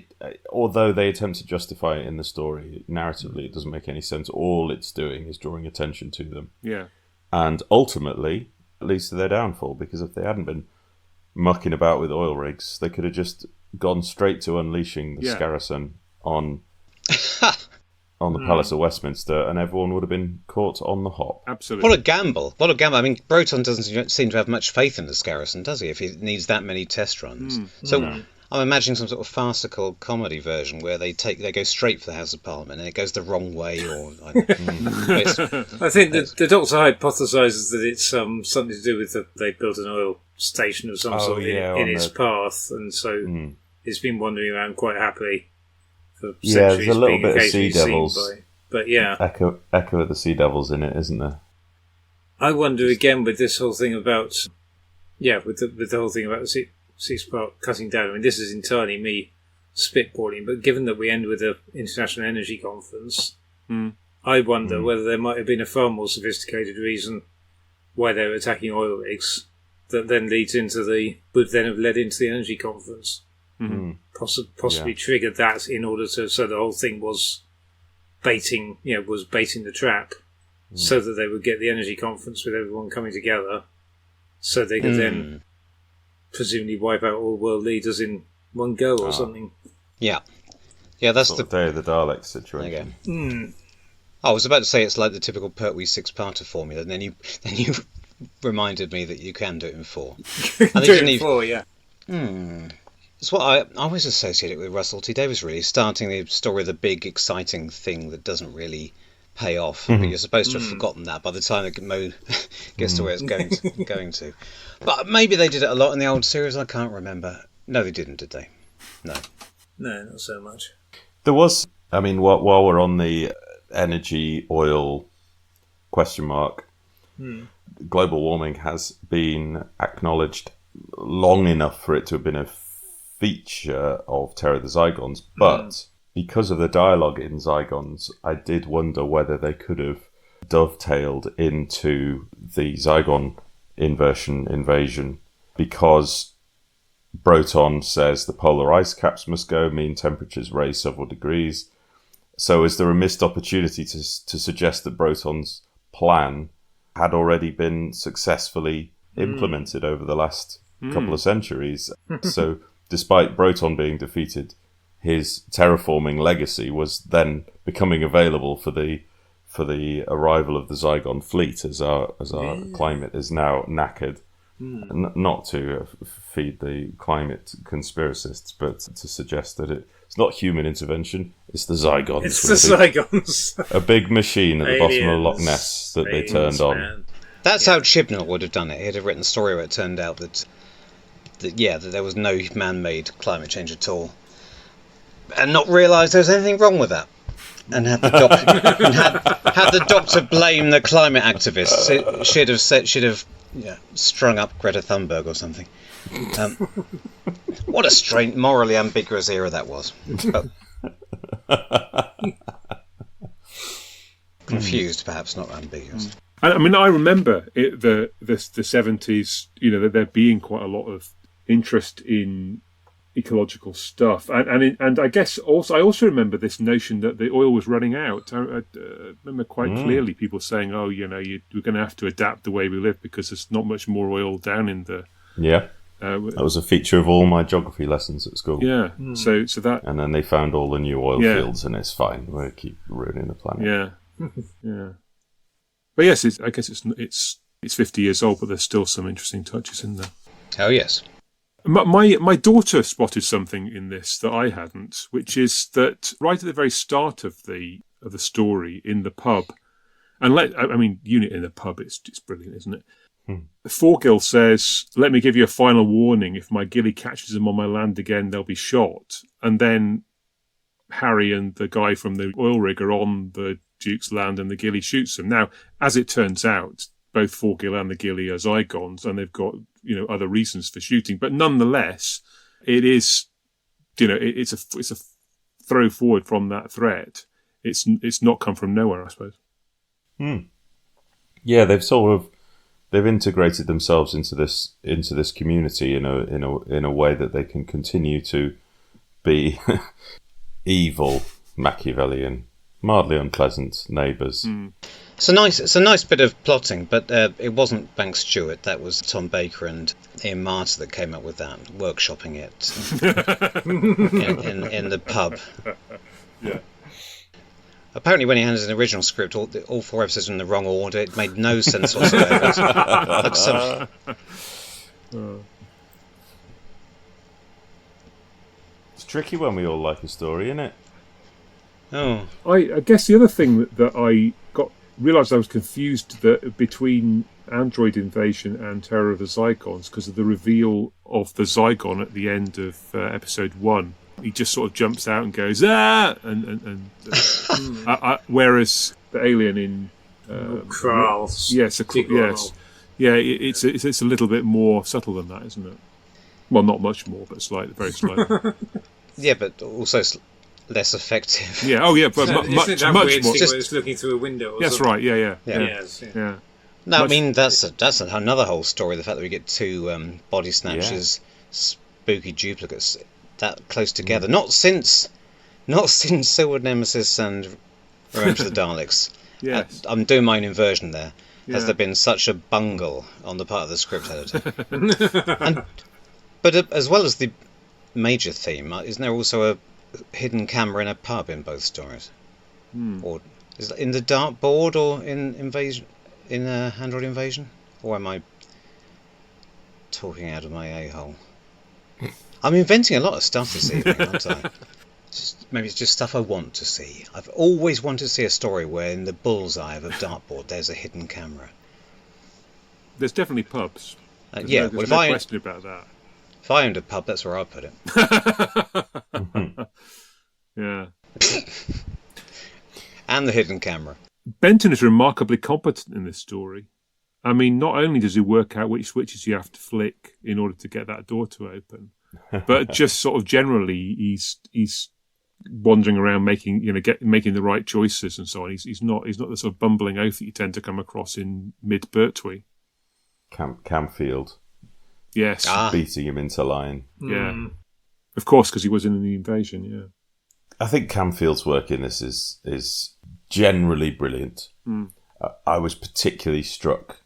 although they attempt to justify it in the story, narratively it doesn't make any sense. All it's doing is drawing attention to them.
Yeah.
And ultimately, it leads to their downfall, because if they hadn't been mucking about with oil rigs, they could have just gone straight to unleashing the Scarison on the Palace of Westminster, and everyone would have been caught on the hop.
Absolutely.
What a gamble. I mean, Broton doesn't seem to have much faith in the Scarison, does he, if he needs that many test runs? So I'm imagining some sort of farcical comedy version where they go straight for the House of Parliament and it goes the wrong way, or
I think the Doctor hypothesises that it's something to do with they built an oil station of some sort in its path, and so it's been wandering around quite happily for centuries.
There's a little bit of Sea Devils.
But yeah,
echo of the Sea Devils in it, isn't there?
I wonder again with this whole thing about with the whole thing about the Sea Spark cutting down. I mean, this is entirely me spitballing, but given that we end with the International Energy Conference, I wonder whether there might have been a far more sophisticated reason why they were attacking oil rigs that then would then have led into the Energy Conference. Possibly triggered that in order so the whole thing was baiting the trap, so that they would get the Energy Conference with everyone coming together, so they could then presumably wipe out all world leaders in one go or something. Yeah,
that's
the Day of the Daleks situation.
I was about to say it's like the typical Pertwee six-parter formula, and then you reminded me that you can do it in 4.
I think in 4, yeah.
It's what I always associate it with Russell T Davies, really, starting the story of the big, exciting thing that doesn't really pay off, but you're supposed to have forgotten that by the time Mo gets to where it's going to. But maybe they did it a lot in the old series, I can't remember. No, they didn't, did they? No,
not so much.
There was, I mean, while we're on the energy, oil question mark, global warming has been acknowledged long enough for it to have been a feature of Terror of the Zygons, but because of the dialogue in Zygons, I did wonder whether they could have dovetailed into the Zygon invasion, because Broton says the polar ice caps must go, mean temperatures raise several degrees. So is there a missed opportunity to suggest that Broton's plan had already been successfully implemented over the last couple of centuries? So despite Broton being defeated, his terraforming legacy was then becoming available for the arrival of the Zygon fleet as our climate is now knackered. Not to feed the climate conspiracists, but to suggest that it's not human intervention, it's the Zygons.
It's the Zygons.
A big machine at the bottom of Loch Ness that they turned on.
That's how Chibnall would have done it. He'd have written a story where it turned out that there was no man-made climate change at all, and not realise there was anything wrong with that, and had the doctor blame the climate activists. Should have strung up Greta Thunberg or something. What a strange, morally ambiguous era that was. Confused, perhaps, not ambiguous.
I mean, I remember the 70s. That there being quite a lot of interest in ecological stuff, and I guess I also remember this notion that the oil was running out. I remember quite clearly people saying, "Oh, we're going to have to adapt the way we live because there's not much more oil down in the."
Yeah, that was a feature of all my geography lessons at school.
Yeah, so that,
and then they found all the new oil fields, and it's fine. We'll keep ruining the planet.
Yeah, yeah. But yes, I guess it's 50 years old, but there's still some interesting touches in there.
Oh yes.
My daughter spotted something in this that I hadn't, which is that right at the very start of the story in the pub, and unit in the pub, it's brilliant, isn't it? Forgill says, "Let me give you a final warning. If my ghillie catches them on my land again, they'll be shot." And then Harry and the guy from the oil rig are on the Duke's land, and the ghillie shoots them. Now, as it turns out, both Forgill and the ghillie are Zygons, and they've got other reasons for shooting. But nonetheless, it is it's a throw forward from that threat. It's not come from nowhere, I suppose.
Yeah, they've integrated themselves into this community in a way that they can continue to be evil, Machiavellian, mildly unpleasant neighbours.
It's a nice bit of plotting, but it wasn't Banks Stewart. That was Tom Baker and Ian Marter that came up with that, workshopping it in the pub.
Yeah.
Apparently, when he handed an original script, all 4 episodes were in the wrong order. It made no sense whatsoever.
It's tricky when we all like a story, isn't it?
Oh.
I guess the other thing that I realised I was confused between Android Invasion and Terror of the Zygons because of the reveal of the Zygon at the end of episode 1. He just sort of jumps out and goes, ah! Whereas the alien in...
Kralls.
Yes, yes. Yeah, it's a little bit more subtle than that, isn't it? Well, not much more, but very slightly.
Yeah, but also less effective.
Yeah. Oh, yeah. But much
weird
more.
Thing where it's looking through a window.
That's right. Yeah.
Yes.
Yeah.
No, I mean that's another whole story. The fact that we get two body snatchers, spooky duplicates that close together. Not since Silver Nemesis and Revenge of the Daleks.
Yes.
I'm doing my own inversion there.
Yeah.
Has there been such a bungle on the part of the script editor? But as well as the major theme, isn't there also a hidden camera in a pub in both stories? Or is it in the dartboard or in Invasion, in Android Invasion? Or am I talking out of my a-hole? I'm inventing a lot of stuff this evening, aren't I? Maybe it's just stuff I want to see. I've always wanted to see a story where in the bullseye of a dartboard there's a hidden camera.
There's definitely pubs. There's no question about that.
If I owned a pub, that's where I'd put it.
Yeah.
And the hidden camera.
Benton is remarkably competent in this story. I mean, not only does he work out which switches you have to flick in order to get that door to open, but just sort of generally, he's wandering around making the right choices and so on. He's not the sort of bumbling oaf that you tend to come across in mid Birtwee.
Camfield.
Yes.
Beating him into line.
Yeah. Of course, because he was in the invasion, yeah.
I think Camfield's work in this is generally brilliant. I was particularly struck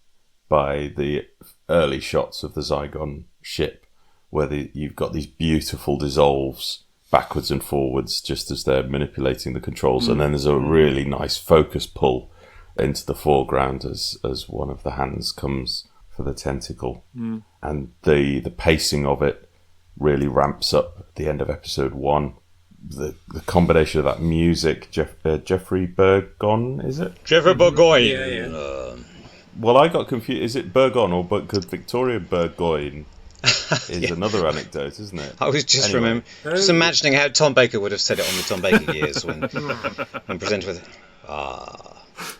by the early shots of the Zygon ship, where you've got these beautiful dissolves backwards and forwards just as they're manipulating the controls, and then there's a really nice focus pull into the foreground as one of the hands comes for the tentacle. And the pacing of it really ramps up at the end of episode 1. The combination of that music, Jeffrey Burgon, is it?
Jeffrey Burgoyne.
Yeah.
Well, I got confused. Is it Burgon or because Victoria Burgoyne is another anecdote, isn't it?
I was just imagining how Tom Baker would have said it on the Tom Baker years when presented with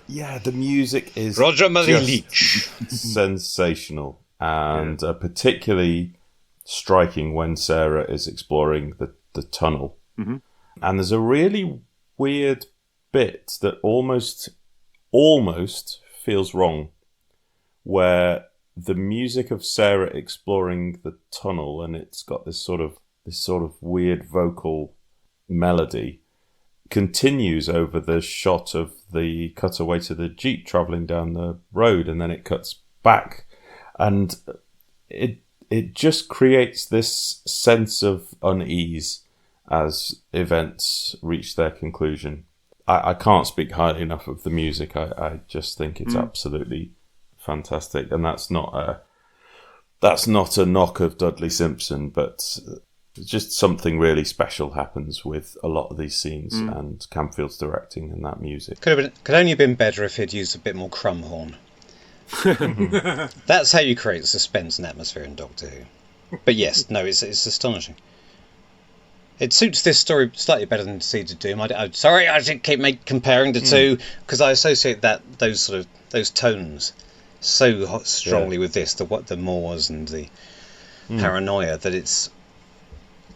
Yeah, the music is
Roger Murray Leach.
Sensational, and particularly striking when Sarah is exploring the tunnel. And there's a really weird bit that almost feels wrong, where the music of Sarah exploring the tunnel, and it's got this sort of weird vocal melody, continues over the shot of the cutaway to the Jeep travelling down the road, and then it cuts back, and it just creates this sense of unease as events reach their conclusion. I can't speak highly enough of the music. I just think it's absolutely fantastic, and that's not a knock of Dudley Simpson, but just something really special happens with a lot of these scenes, and Camfield's directing and that music.
Could only have been better if he'd used a bit more Crumhorn. That's how you create suspense and atmosphere in Doctor Who. But yes, no, it's astonishing. It suits this story slightly better than Seeds of Doom. I keep comparing the two because I associate those tones so strongly with this, the Moors and the paranoia, that it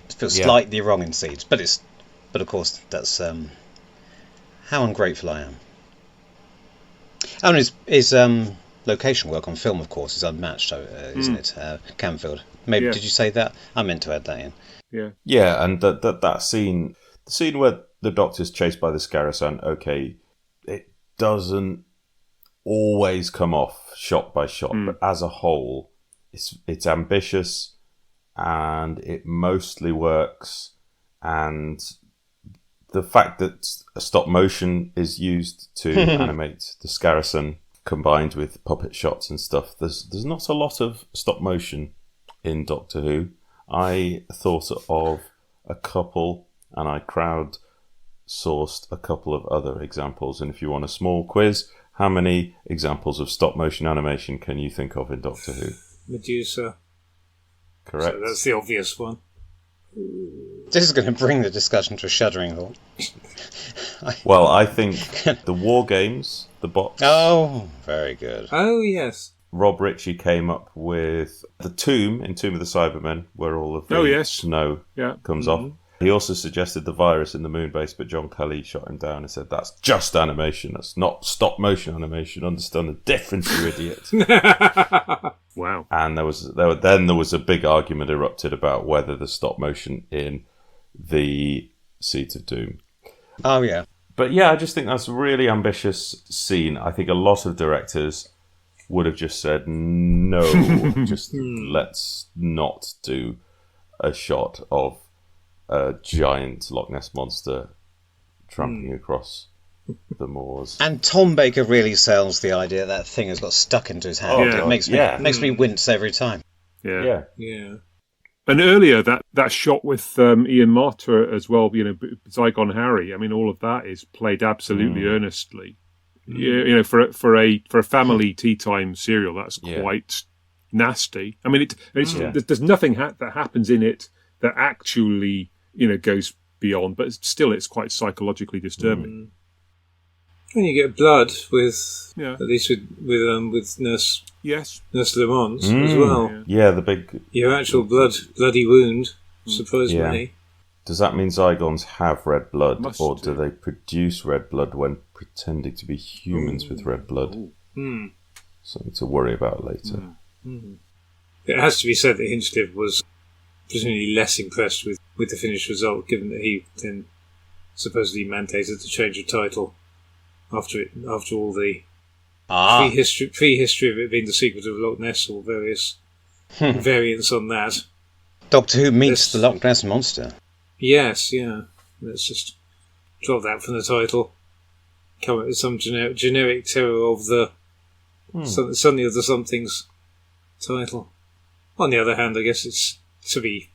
feels slightly wrong in Seeds. But of course that's how ungrateful I am. Oh, and his location work on film, of course, is unmatched, isn't it? Camfield. Maybe did you say that? I meant to add that in.
Yeah, and that scene, the scene where the Doctor's chased by the Scarasan, okay, it doesn't always come off shot by shot, but as a whole, it's ambitious, and it mostly works, and the fact that a stop motion is used to animate the Scarasan, combined with puppet shots and stuff, there's not a lot of stop motion in Doctor Who. I thought of a couple, and I crowd-sourced a couple of other examples. And if you want a small quiz, how many examples of stop-motion animation can you think of in Doctor Who?
Medusa.
Correct.
So that's the obvious one.
This is going to bring the discussion to a shuddering halt.
Well, I think the War Games, the box.
Oh, very good.
Oh, yes.
Rob Ritchie came up with the tomb in Tomb of the Cybermen, where all of the snow comes off. He also suggested the virus in the moon base, but John Kelly shot him down and said, that's just animation. That's not stop-motion animation. Understand the difference, you idiot.
Wow.
And there was a big argument erupted about whether the stop-motion in the Seeds of Doom.
Oh, yeah.
But yeah, I just think that's a really ambitious scene. I think a lot of directors would have just said, no, just let's not do a shot of a giant Loch Ness monster tramping across the moors.
And Tom Baker really sells the idea that thing has got stuck into his hand.
Oh,
it makes me wince every time.
Yeah.
Yeah.
And earlier, that shot with Ian Marter as well, Zygon Harry. I mean, all of that is played absolutely earnestly. For a family tea time serial, that's quite nasty. I mean, there's nothing that happens in it that actually goes beyond, but still, it's quite psychologically disturbing.
And you get blood with at least with Nurse Lamont as well.
Yeah, the big
Your actual bloody wound surprised me.
Does that mean Zygons have red blood, or do they produce red blood when pretending to be humans with red blood? Something to worry about later.
It has to be said that Hinchcliffe was presumably less impressed with the finished result, given that he then supposedly mandated the change of title after all the prehistory of it being the secret of Loch Ness or various variants on that.
Doctor Who meets the Loch Ness monster.
Yes, yeah. Let's just drop that from the title. Come up with some generic terror of the suddenly of the something's title. On the other hand, I guess it's to be,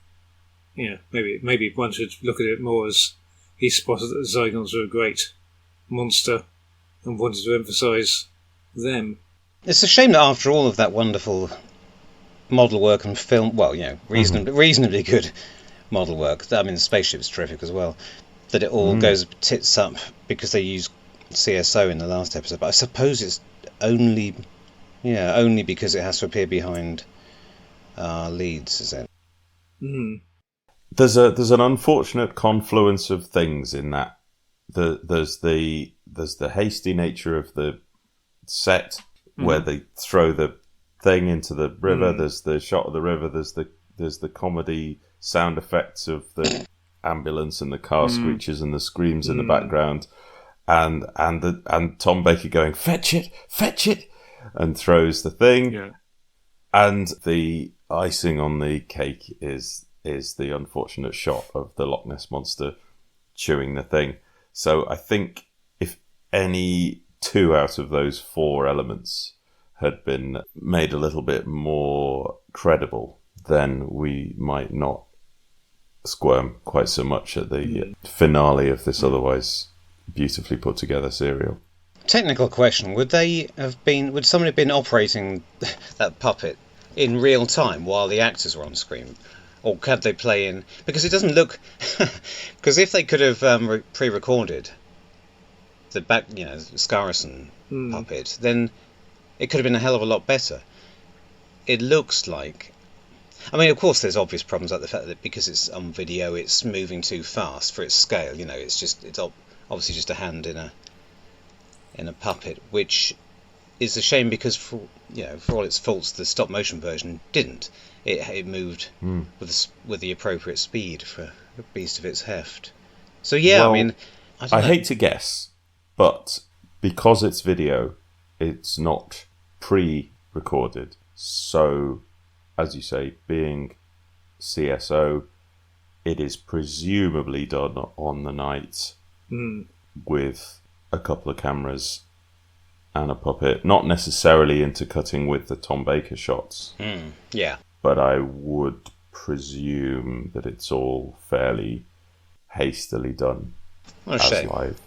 maybe one should look at it more as he spotted that the Zygons were a great monster and wanted to emphasise them.
It's a shame that after all of that wonderful model work and film, reasonably good model work, I mean the spaceship's terrific as well, that it all goes tits up because they use CSO in the last episode. But I suppose it's only because it has to appear behind leads, is it?
There's an unfortunate confluence of things in that. There's the hasty nature of the set where they throw the thing into the river. There's the shot of the river. There's the comedy sound effects of the ambulance and the car screeches and the screams in the background, and Tom Baker going fetch it, and throws the thing. Yeah. And the icing on the cake is the unfortunate shot of the Loch Ness monster chewing the thing. So I think if any two out of those four elements had been made a little bit more credible, then we might not squirm quite so much at the finale of this otherwise beautifully put together serial.
Technical question: would somebody have been operating that puppet in real time while the actors were on screen, or could they play in? Because it doesn't look. Because if they could have pre-recorded the Scarrison puppet, then it could have been a hell of a lot better. It looks like. I mean, of course, there's obvious problems like the fact that because it's on video, it's moving too fast for its scale. It's obviously just a hand in a puppet, which is a shame because for all its faults, the stop motion version didn't. It moved with the appropriate speed for a beast of its heft. So yeah, well, I
hate to guess, but because it's video, it's not pre-recorded. So, as you say, being CSO, it is presumably done on the night with a couple of cameras and a puppet, not necessarily intercutting with the Tom Baker shots.
Yeah.
But I would presume that it's all fairly hastily done.
What a shame. Live.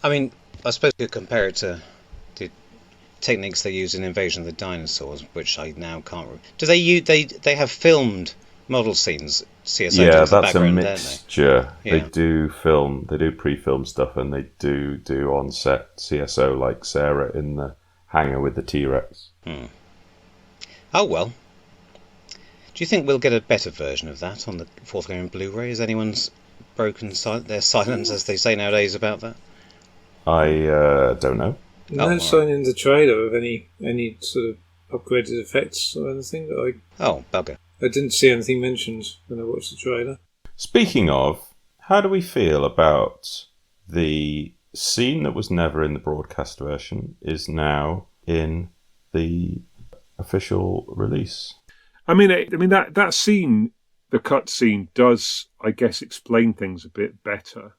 I mean, I suppose you could compare it to the techniques they use in Invasion of the Dinosaurs, which I now can't remember. Do they have filmed model scenes? CSO
yeah,
does the
that's a mixture.
They
do pre-film stuff, and they do on-set CSO, like Sarah in the hangar with the T-Rex.
Oh well. Do you think we'll get a better version of that on the forthcoming Blu-ray? Has anyone's broken their silence, as they say nowadays, about that?
I don't know.
No sign in the trailer of any sort of upgraded effects or anything.
Oh, bugger.
I didn't see anything mentioned when I watched the trailer.
Speaking of, how do we feel about the scene that was never in the broadcast version is now in the official release?
I mean that scene, the cut scene, does, I guess, explain things a bit better.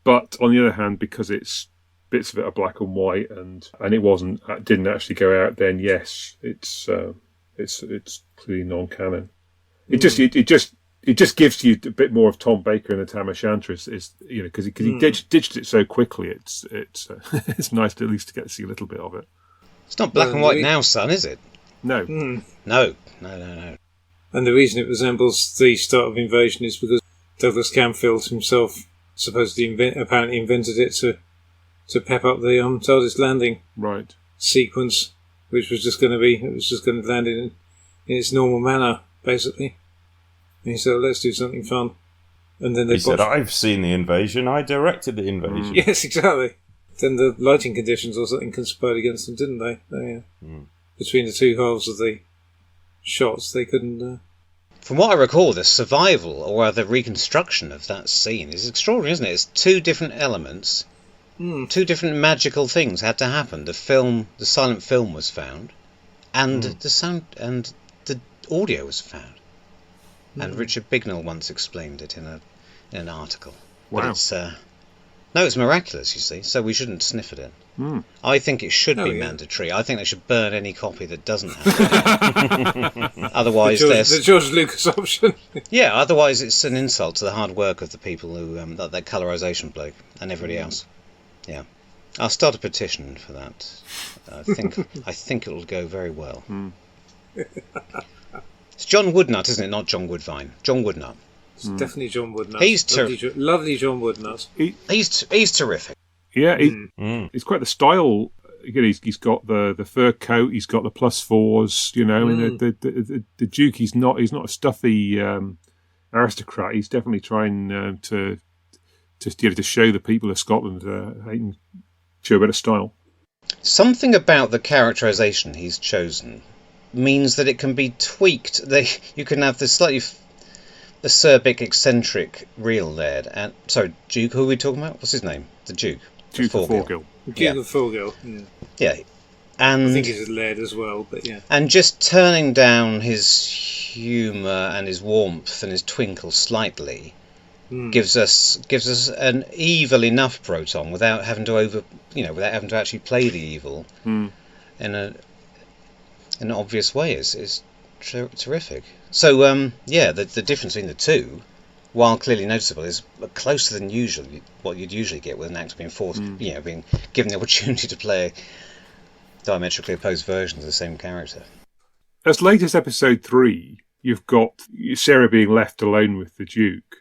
But on the other hand, because it's bits of it are black and white, and it didn't actually go out, then yes, it's clearly non-canon. It just gives you a bit more of Tom Baker and the Tam O'Shanter, because he ditched it so quickly. It's it's nice to at least get to see a little bit of it.
It's not black and white now, son, is it?
No.
No.
And the reason it resembles the start of Invasion is because Douglas Camfield himself supposedly apparently invented it to pep up the TARDIS landing sequence, which was just going to land in its normal manner, basically. And he said, let's do something fun. And then he said,
I've seen the invasion, I directed the invasion.
Yes, exactly. Then the lighting conditions or something conspired against them, didn't they? Between the two halves of the shots, they couldn't...
From what I recall, the survival, or rather reconstruction of that scene is extraordinary, isn't it? It's two different elements, two different magical things had to happen. The silent film was found, and the sound and the audio was found. And Richard Bignell once explained it in an article.
Wow.
But it's miraculous, you see, so we shouldn't sniff it in. I think it should be mandatory. I think they should burn any copy that doesn't have it. Otherwise,
the George Lucas option.
Yeah, otherwise it's an insult to the hard work of the people who that colorization bloke and everybody else. Yeah, I'll start a petition for that. I think it'll go very well. It's John Woodnut, isn't it? Not John Woodvine. John Woodnut.
It's definitely John Woodnut.
He's
lovely John Woodnut.
He's terrific.
Yeah, he's quite the style. Again, he's got the fur coat. He's got the +4s. You know, I mean, the Duke. He's not a stuffy aristocrat. He's definitely trying to show the people of Scotland he can show a bit of style.
Something about the characterization he's chosen means that it can be tweaked. You can have this slightly acerbic, eccentric real laird. Duke. Who are we talking about? What's his name? The Duke.
Duke of Forgill.
Duke of Forgill.
Yeah. And
I think he's a laird as well, but yeah.
And just turning down his humour and his warmth and his twinkle slightly gives us an evil enough Proton without having to without having to actually play the evil in an obvious way is terrific. So the difference between the two, while clearly noticeable, is closer than what you'd usually get with an actor being forced, being given the opportunity to play diametrically opposed versions of the same character.
As late as episode 3, you've got Sarah being left alone with the Duke,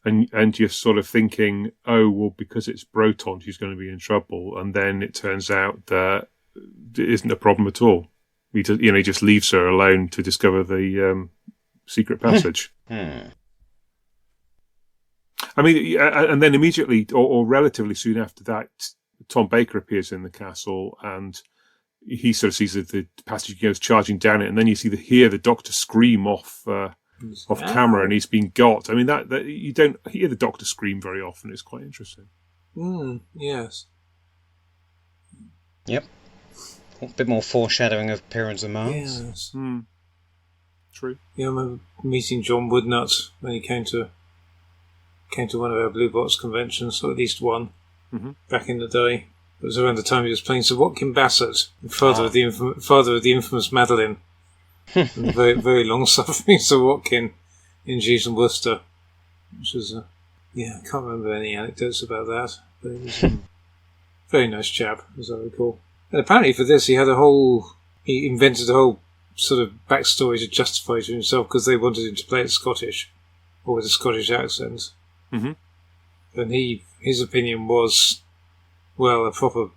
and you're sort of thinking, oh well, because it's Broton, she's going to be in trouble, and then it turns out that it isn't a problem at all. He just leaves her alone to discover the secret passage. I mean, and then immediately, or relatively soon after that, Tom Baker appears in the castle, and he sort of sees the passage, goes charging down it, and then you hear the Doctor scream off camera, and he's been got. I mean, that you don't hear the Doctor scream very often. It's quite interesting.
Yes.
Yep. A bit more foreshadowing of Appearance of Mars.
Yes.
True.
Yeah, I remember meeting John Woodnut when he came to one of our Blue Box conventions, or at least one, back in the day. It was around the time he was playing Sir Watkin Bassett, father of the infamous Madeline. and very, very long-suffering Sir Watkin in Jeeves and Worcester, which was I can't remember any anecdotes about that, but it was a very nice chap, as I recall. And apparently for this he invented a whole sort of backstory to justify to himself, because they wanted him to play it Scottish, or with a Scottish accent.
Mm-hmm.
And his opinion was, well, a proper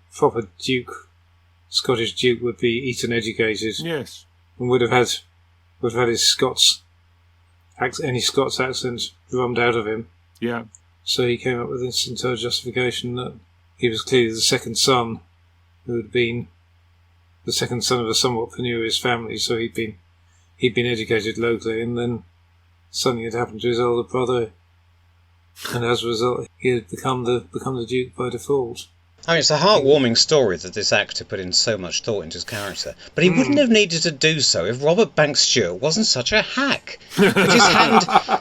duke, Scottish duke, would be Eton educated.
Yes.
And would have had his any Scots accent drummed out of him.
Yeah.
So he came up with this entire justification that he was clearly the second son, who had been the second son of a somewhat penurious family. So he'd been educated locally, and then something had happened to his older brother, and as a result, he had become the duke by default.
I mean, it's a heartwarming story that this actor put in so much thought into his character, but he wouldn't have needed to do so if Robert Banks Stewart wasn't such a hack. He just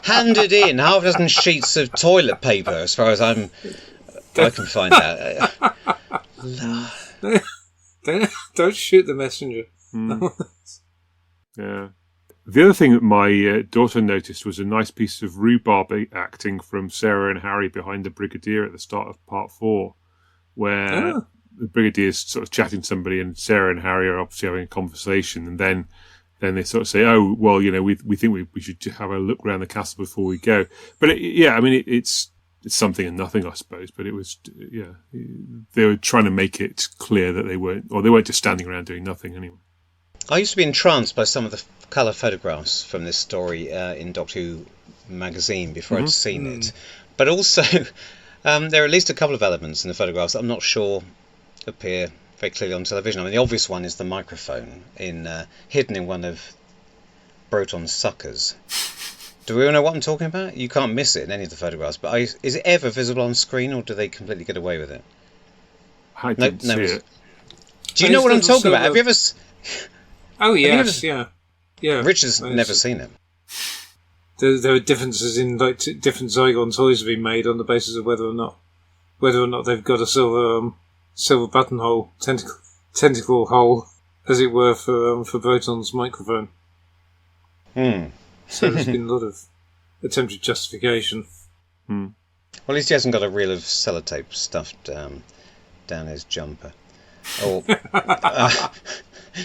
handed in half a dozen sheets of toilet paper, as far as I can find out.
Don't shoot the messenger.
Yeah. The other thing that my daughter noticed was a nice piece of rhubarb acting from Sarah and Harry behind the Brigadier at the start of part 4, where the Brigadier's sort of chatting to somebody and Sarah and Harry are obviously having a conversation, and then they sort of say, oh, well, we think we should have a look around the castle before we go. But it's something and nothing, I suppose, but it was, they were trying to make it clear that they weren't just standing around doing nothing anyway.
I used to be entranced by some of the colour photographs from this story in Doctor Who magazine before I'd seen it. But also, there are at least a couple of elements in the photographs that I'm not sure appear very clearly on television. I mean, the obvious one is the microphone hidden in one of Broton's suckers. Do we all know what I'm talking about? You can't miss it in any of the photographs, but is it ever visible on screen, or do they completely get away with it?
I didn't see it.
Do you know what I'm talking about? Have you ever...
Oh, yes, yeah.
Richard's never seen it.
There are differences in different Zygon toys have been made on the basis of whether or not they've got a silver buttonhole tentacle hole, as it were, for Broton's microphone. So there's been a lot of attempted justification.
Well, at least he hasn't got a reel of sellotape stuffed down his jumper. Or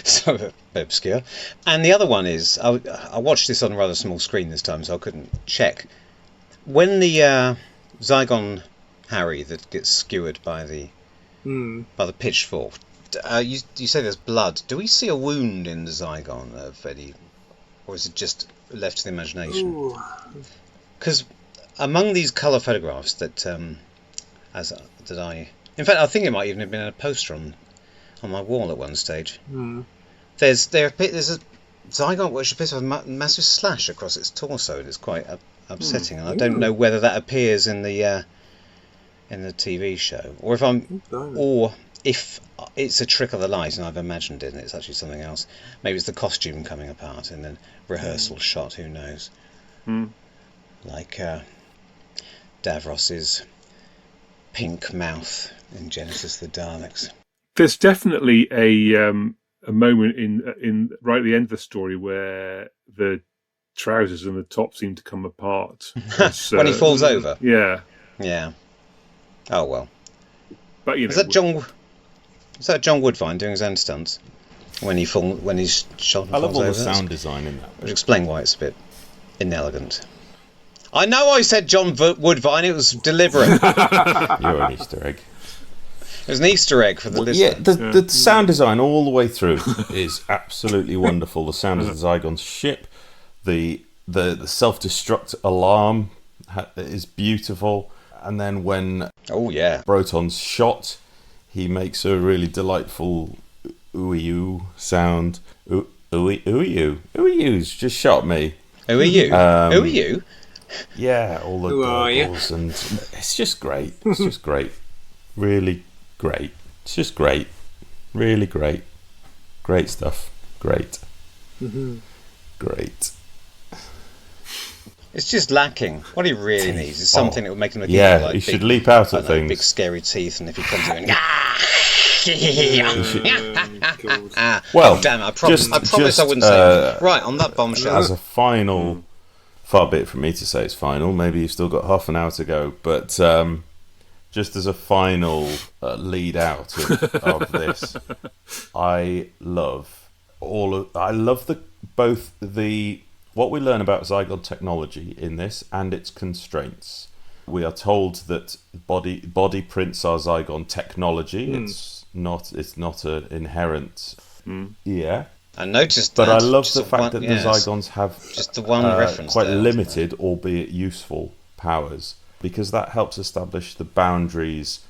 so a bit obscure. And the other one is, I watched this on a rather small screen this time, so I couldn't check. When the Zygon Harry that gets skewered by the pitchfork, you say there's blood. Do we see a wound in the Zygon of Eddie, or is it just left to the imagination? Because among these colour photographs that in fact, I think it might even have been a poster on my wall at one stage. There's a Zygon which appears to have a massive slash across its torso, and it's quite upsetting. And I don't know whether that appears in the TV show, or if it's a trick of the light and I've imagined it and it's actually something else. Maybe it's the costume coming apart in the rehearsal shot. Who knows? Like Davros's pink mouth in Genesis of the Daleks.
There's definitely a moment in right at the end of the story where the trousers and the top seem to come apart
when he falls over.
Yeah.
Oh well.
But
is that John Woodvine doing his own stunts when he's shot and
I love
falls
all the
over?
sound design in that.
Which explain why it's a bit inelegant. I know I said John Woodvine, it was deliberate.
You're an Easter egg.
It was an Easter egg for the listener.
Yeah, the sound design all the way through is absolutely wonderful. The sound of the Zygon's ship, the self-destruct alarm is beautiful, and then when Broton's shot, he makes a really delightful ooey-oo sound. Ooey-oo's just shot me.
Ooey-oo? Ooey-oo?
Yeah, all the gurgles, and it's just great. It's just great. Really great. It's just great. Really great. Great stuff. Great. Great.
It's just lacking. What he really needs is something that would make him look like
he should leap out at things.
Big scary teeth, and if he comes in,
well,
damn it! I promise I wouldn't say that. Right, on that bombshell.
As a final, far be it from me to say it's final. Maybe you've still got half an hour to go, but just as a final lead out of this, I love both what we learn about Zygon technology in this and its constraints. We are told that body prints are Zygon technology. It's not an inherent. Yeah.
I noticed
that. But I love
just
the fact that the Zygons have
just the one reference
quite
there,
limited, albeit useful, powers, because that helps establish the boundaries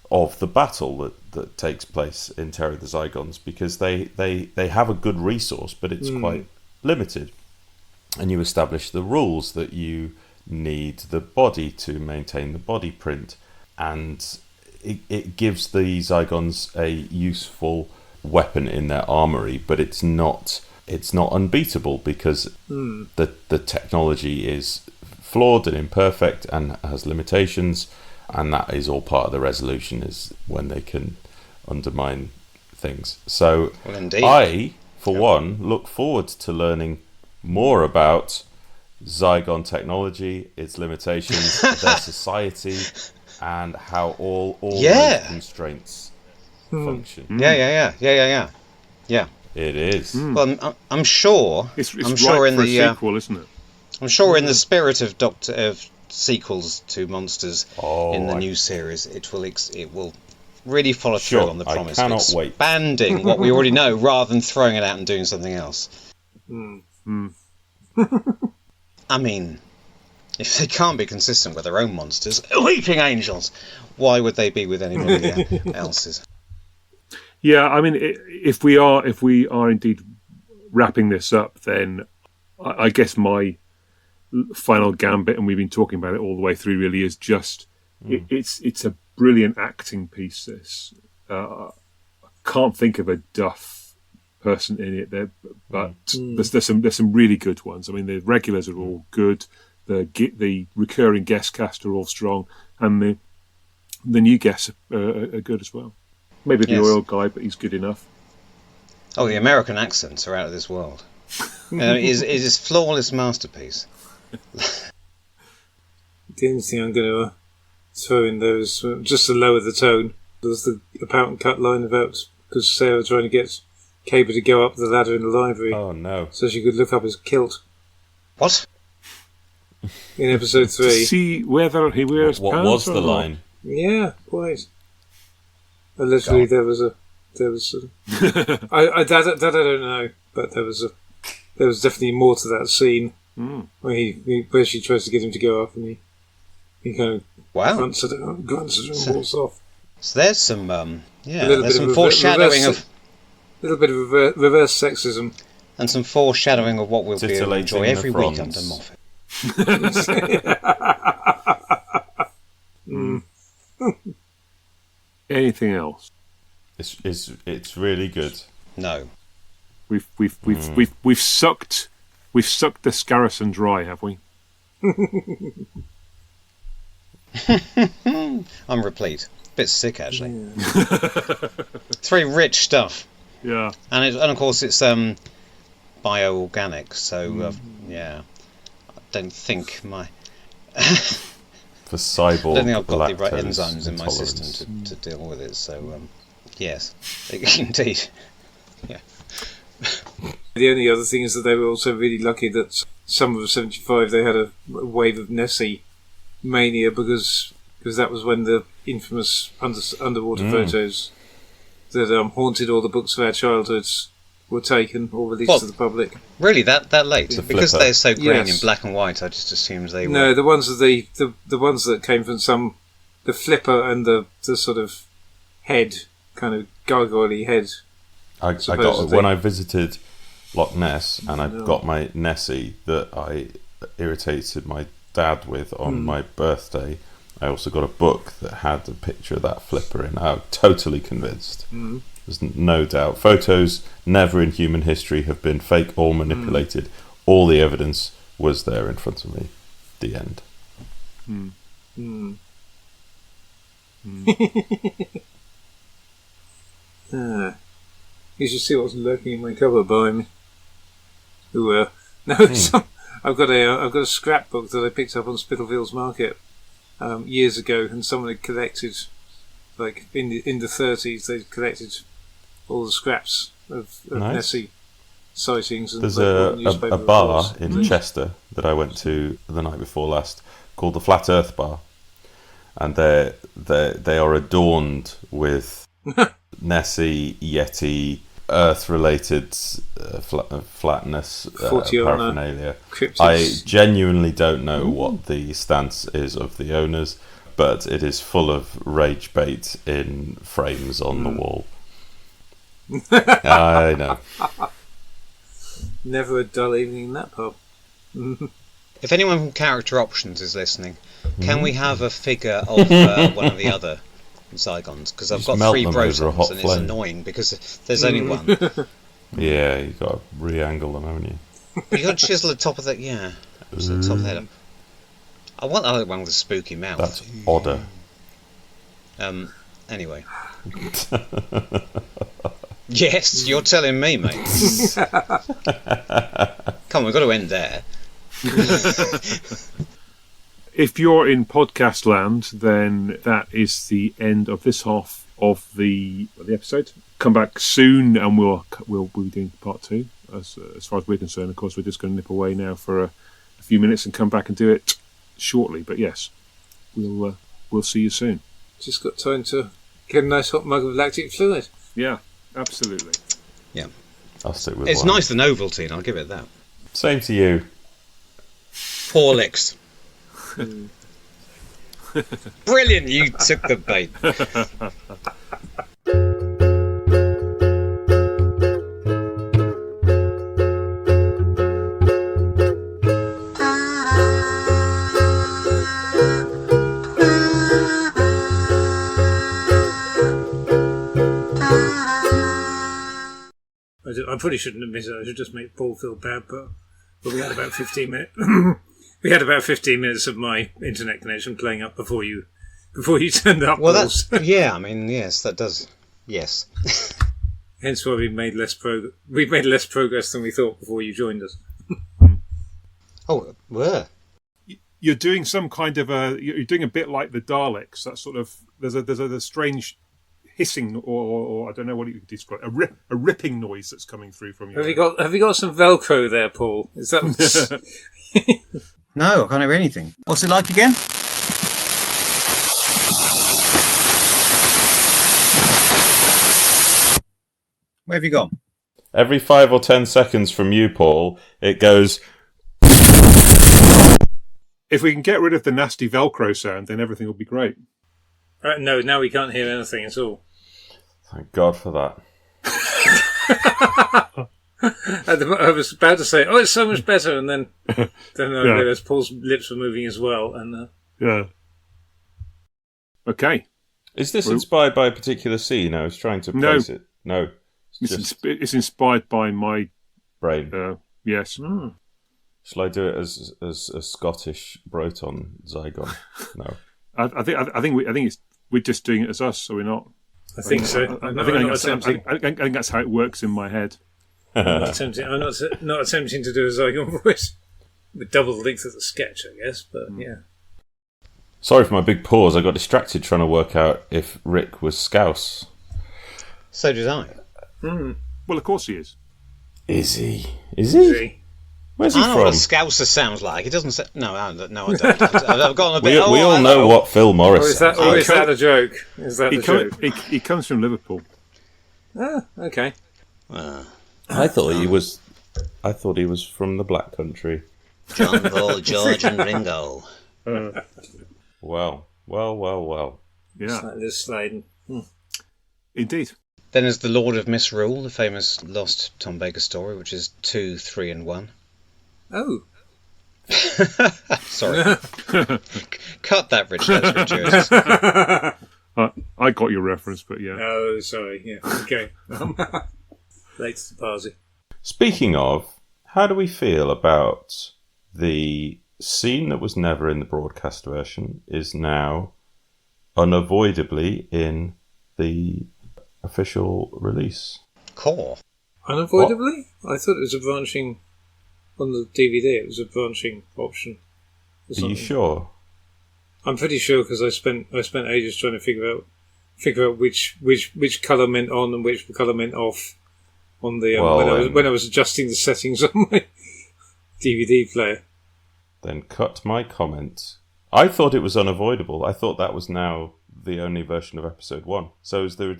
of the battle that takes place in Terror of the Zygons, because they have a good resource, but it's quite limited. And you establish the rules that you need the body to maintain the body print, and it gives the Zygons a useful weapon in their armory, but it's not unbeatable, because the technology is flawed and imperfect and has limitations, and that is all part of the resolution, is when they can undermine things. So I, for one, look forward to learning more about Zygon technology, its limitations, their society, and how all those constraints function.
Yeah.
It is.
Well, I'm sure.
It's
sure
in the sequel, isn't it?
I'm sure in the spirit of sequels to Monsters in the new series, it will really follow through on the promise of expanding what we already know, rather than throwing it out and doing something else. I mean, if they can't be consistent with their own monsters, weeping angels, why would they be with anybody else's?
Yeah, I mean, if we are indeed wrapping this up, then I guess my final gambit, and we've been talking about it all the way through, really is just it's a brilliant acting piece. This I can't think of a duff person in it there, but there's some really good ones. I mean, the regulars are all good. The recurring guest cast are all strong, and the new guests are good as well. Maybe the oil guy, but he's good enough.
Oh, the American accents are out of this world. It is a flawless masterpiece.
The only thing I'm going to throw in there is just to lower the tone. There's the apparent cut line about because Sarah trying to get Caber to go up the ladder in the library.
Oh no!
So she could look up his kilt.
What?
In episode 3.
To see whether he wears
what
pants
was
or
the
not.
line?
Yeah, quite. Literally, there was I don't know, but there was definitely more to that scene where she tries to get him to go up, and he kind of grunts at her and walks off.
So there's some there's some foreshadowing of
a little bit of reverse sexism,
and some foreshadowing of what we'll be able to enjoy every week under Moffat.
Anything else?
It's really good.
No,
we've sucked the Scarrison dry, have we?
I'm replete. Bit sick actually. It's very rich stuff.
Yeah,
and of course it's bioorganic, so I don't think my
for cyborg.
I don't think I've got the right enzymes in my system to deal with it. So yes, indeed. Yeah.
The only other thing is that they were also really lucky that summer of '75 they had a wave of Nessie mania because that was when the infamous underwater photos that haunted all the books of our childhoods were taken or released to the public.
Really, that late? Because they're so green in black and white, I just assumed they were.
No, the ones that the ones that came from the flipper and the sort of head, kind of gargoyle-y head.
I got when I visited Loch Ness, and I got my Nessie that I irritated my dad with on my birthday. I also got a book that had a picture of that flipper in. I was totally convinced. There's no doubt. Photos never in human history have been fake or manipulated. All the evidence was there in front of me. The end.
You should see what's lurking in my cupboard behind me. I've got a scrapbook that I picked up on Spitalfields Market years ago, and someone had collected, like in the 30s, they collected all the scraps of Nessie sightings. And
there's a bar in Chester that I went to the night before last called the Flat Earth Bar, and they are adorned with Nessie, Yeti, Earth-related flatness paraphernalia. I genuinely don't know what the stance is of the owners, but it is full of rage bait in frames on the wall. I know.
Never a dull evening in that pub.
If anyone from Character Options is listening, can we have a figure of one of the other Zygons? Because I've got 3 Brosons and it's annoying because there's only one.
Yeah, you've got to re-angle them, haven't you?
You've got to chisel the top of the... Yeah, chisel the top of the head. I want the other one with a spooky mouth.
That's odder.
Anyway. Yes, you're telling me, mate. Come on, we've got to end there.
If you're in podcast land, then that is the end of this half of the episode. Come back soon, and we'll be doing part 2. As far as we're concerned, of course, we're just going to nip away now for a few minutes and come back and do it shortly. But yes, we'll see you soon.
Just got time to get a nice hot mug of lactic fluid.
Yeah, absolutely.
Yeah,
I'll stick with.
It's
one.
nice and Ovaltine. I'll give it that.
Same to you.
4 licks. Brilliant! You took the bait.
I probably shouldn't admit it. I should just make Paul feel bad, but we had about 15 minutes. We had about 15 minutes of my internet connection playing up before you turned up.
Well, that's yeah. I mean, yes, that does. Yes.
Hence why we've made less progress than we thought before you joined us.
Oh, where?
You're doing some kind of you're doing a bit like the Daleks. That sort of there's a strange hissing or I don't know what you could describe, a ripping noise that's coming through from you.
Have you got some Velcro there, Paul? Is that
No, I can't hear anything. What's it like again? Where have you gone?
Every 5 or 10 seconds from you, Paul, it goes.
If we can get rid of the nasty Velcro sound, then everything will be great.
No, now we can't hear anything at all.
Thank God for that.
I was about to say, "Oh, it's so much better," and then I realised Paul's lips were moving as well. And
yeah. Okay.
Is this inspired by a particular scene? I was trying to place it. No.
It's inspired by my
brain.
Yes.
Mm.
Shall I do it as a Scottish Broton Zygon? No.
I think we're just doing it as us, so we're not.
I think so.
I think that's how it works in my head.
I'm not attempting to do a Zygon voice with double the length of the sketch, I guess. But yeah.
Sorry for my big pause. I got distracted trying to work out if Rick was Scouse.
So did I.
Mm. Well, of course he is.
Is he? Is he? Where's he
I know
from?
what a Scouser sounds like. It doesn't say... No, I don't. I've gone a bit...
We all know what Phil Morris
is that a joke? Is that a joke?
He comes from Liverpool.
Ah, okay.
I thought he was from the Black Country.
John, Paul, George and Ringo.
Well.
Yeah.
Slightly sliding.
Indeed.
Then there's The Lord of Misrule, the famous lost Tom Baker story, which is 2, 3 and 1.
Oh.
Sorry. Cut that, Richard. That's gratuitous.
I got your reference, but yeah.
Oh, sorry. Yeah. Okay. Late to the party.
Speaking of, how do we feel about the scene that was never in the broadcast version is now unavoidably in the official release.
Cool.
Unavoidably? I thought it was a branching on the DVD. It was a branching option.
Are you sure?
I'm pretty sure because I spent ages trying to figure out which colour meant on and which colour meant off on the when I was adjusting the settings on my DVD player.
Then cut my comment. I thought it was unavoidable. I thought that was now the only version of episode 1. So is there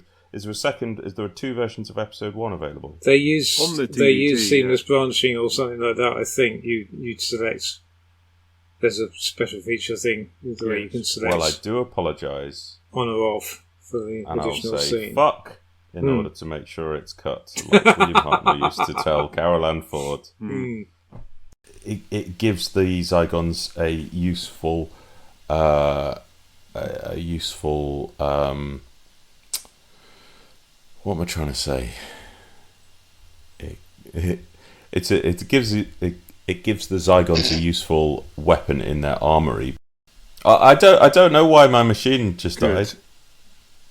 two versions of episode 1 available?
They use
on the DVD,
they use seamless branching or something like that. I think you'd select. There's a special feature thing where you can select.
Well, I do apologise.
On or off for the
and
additional
I'll say
scene.
Fuck in order to make sure it's cut. Like William Hartnell used to tell Carol Ann Ford. It gives the Zygons a useful what am I trying to say? It gives the Zygons a useful weapon in their armory. I don't know why my machine just died.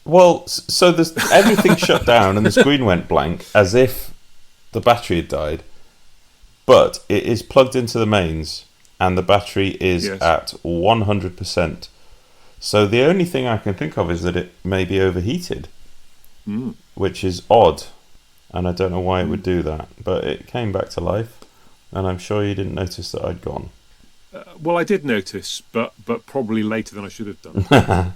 Well, so there's everything shut down and the screen went blank as if the battery had died. But it is plugged into the mains and the battery is at 100%. So the only thing I can think of is that it may be overheated, which is odd. And I don't know why it would do that. But it came back to life. And I'm sure you didn't notice that I'd gone.
Well, I did notice, but probably later than I should have done.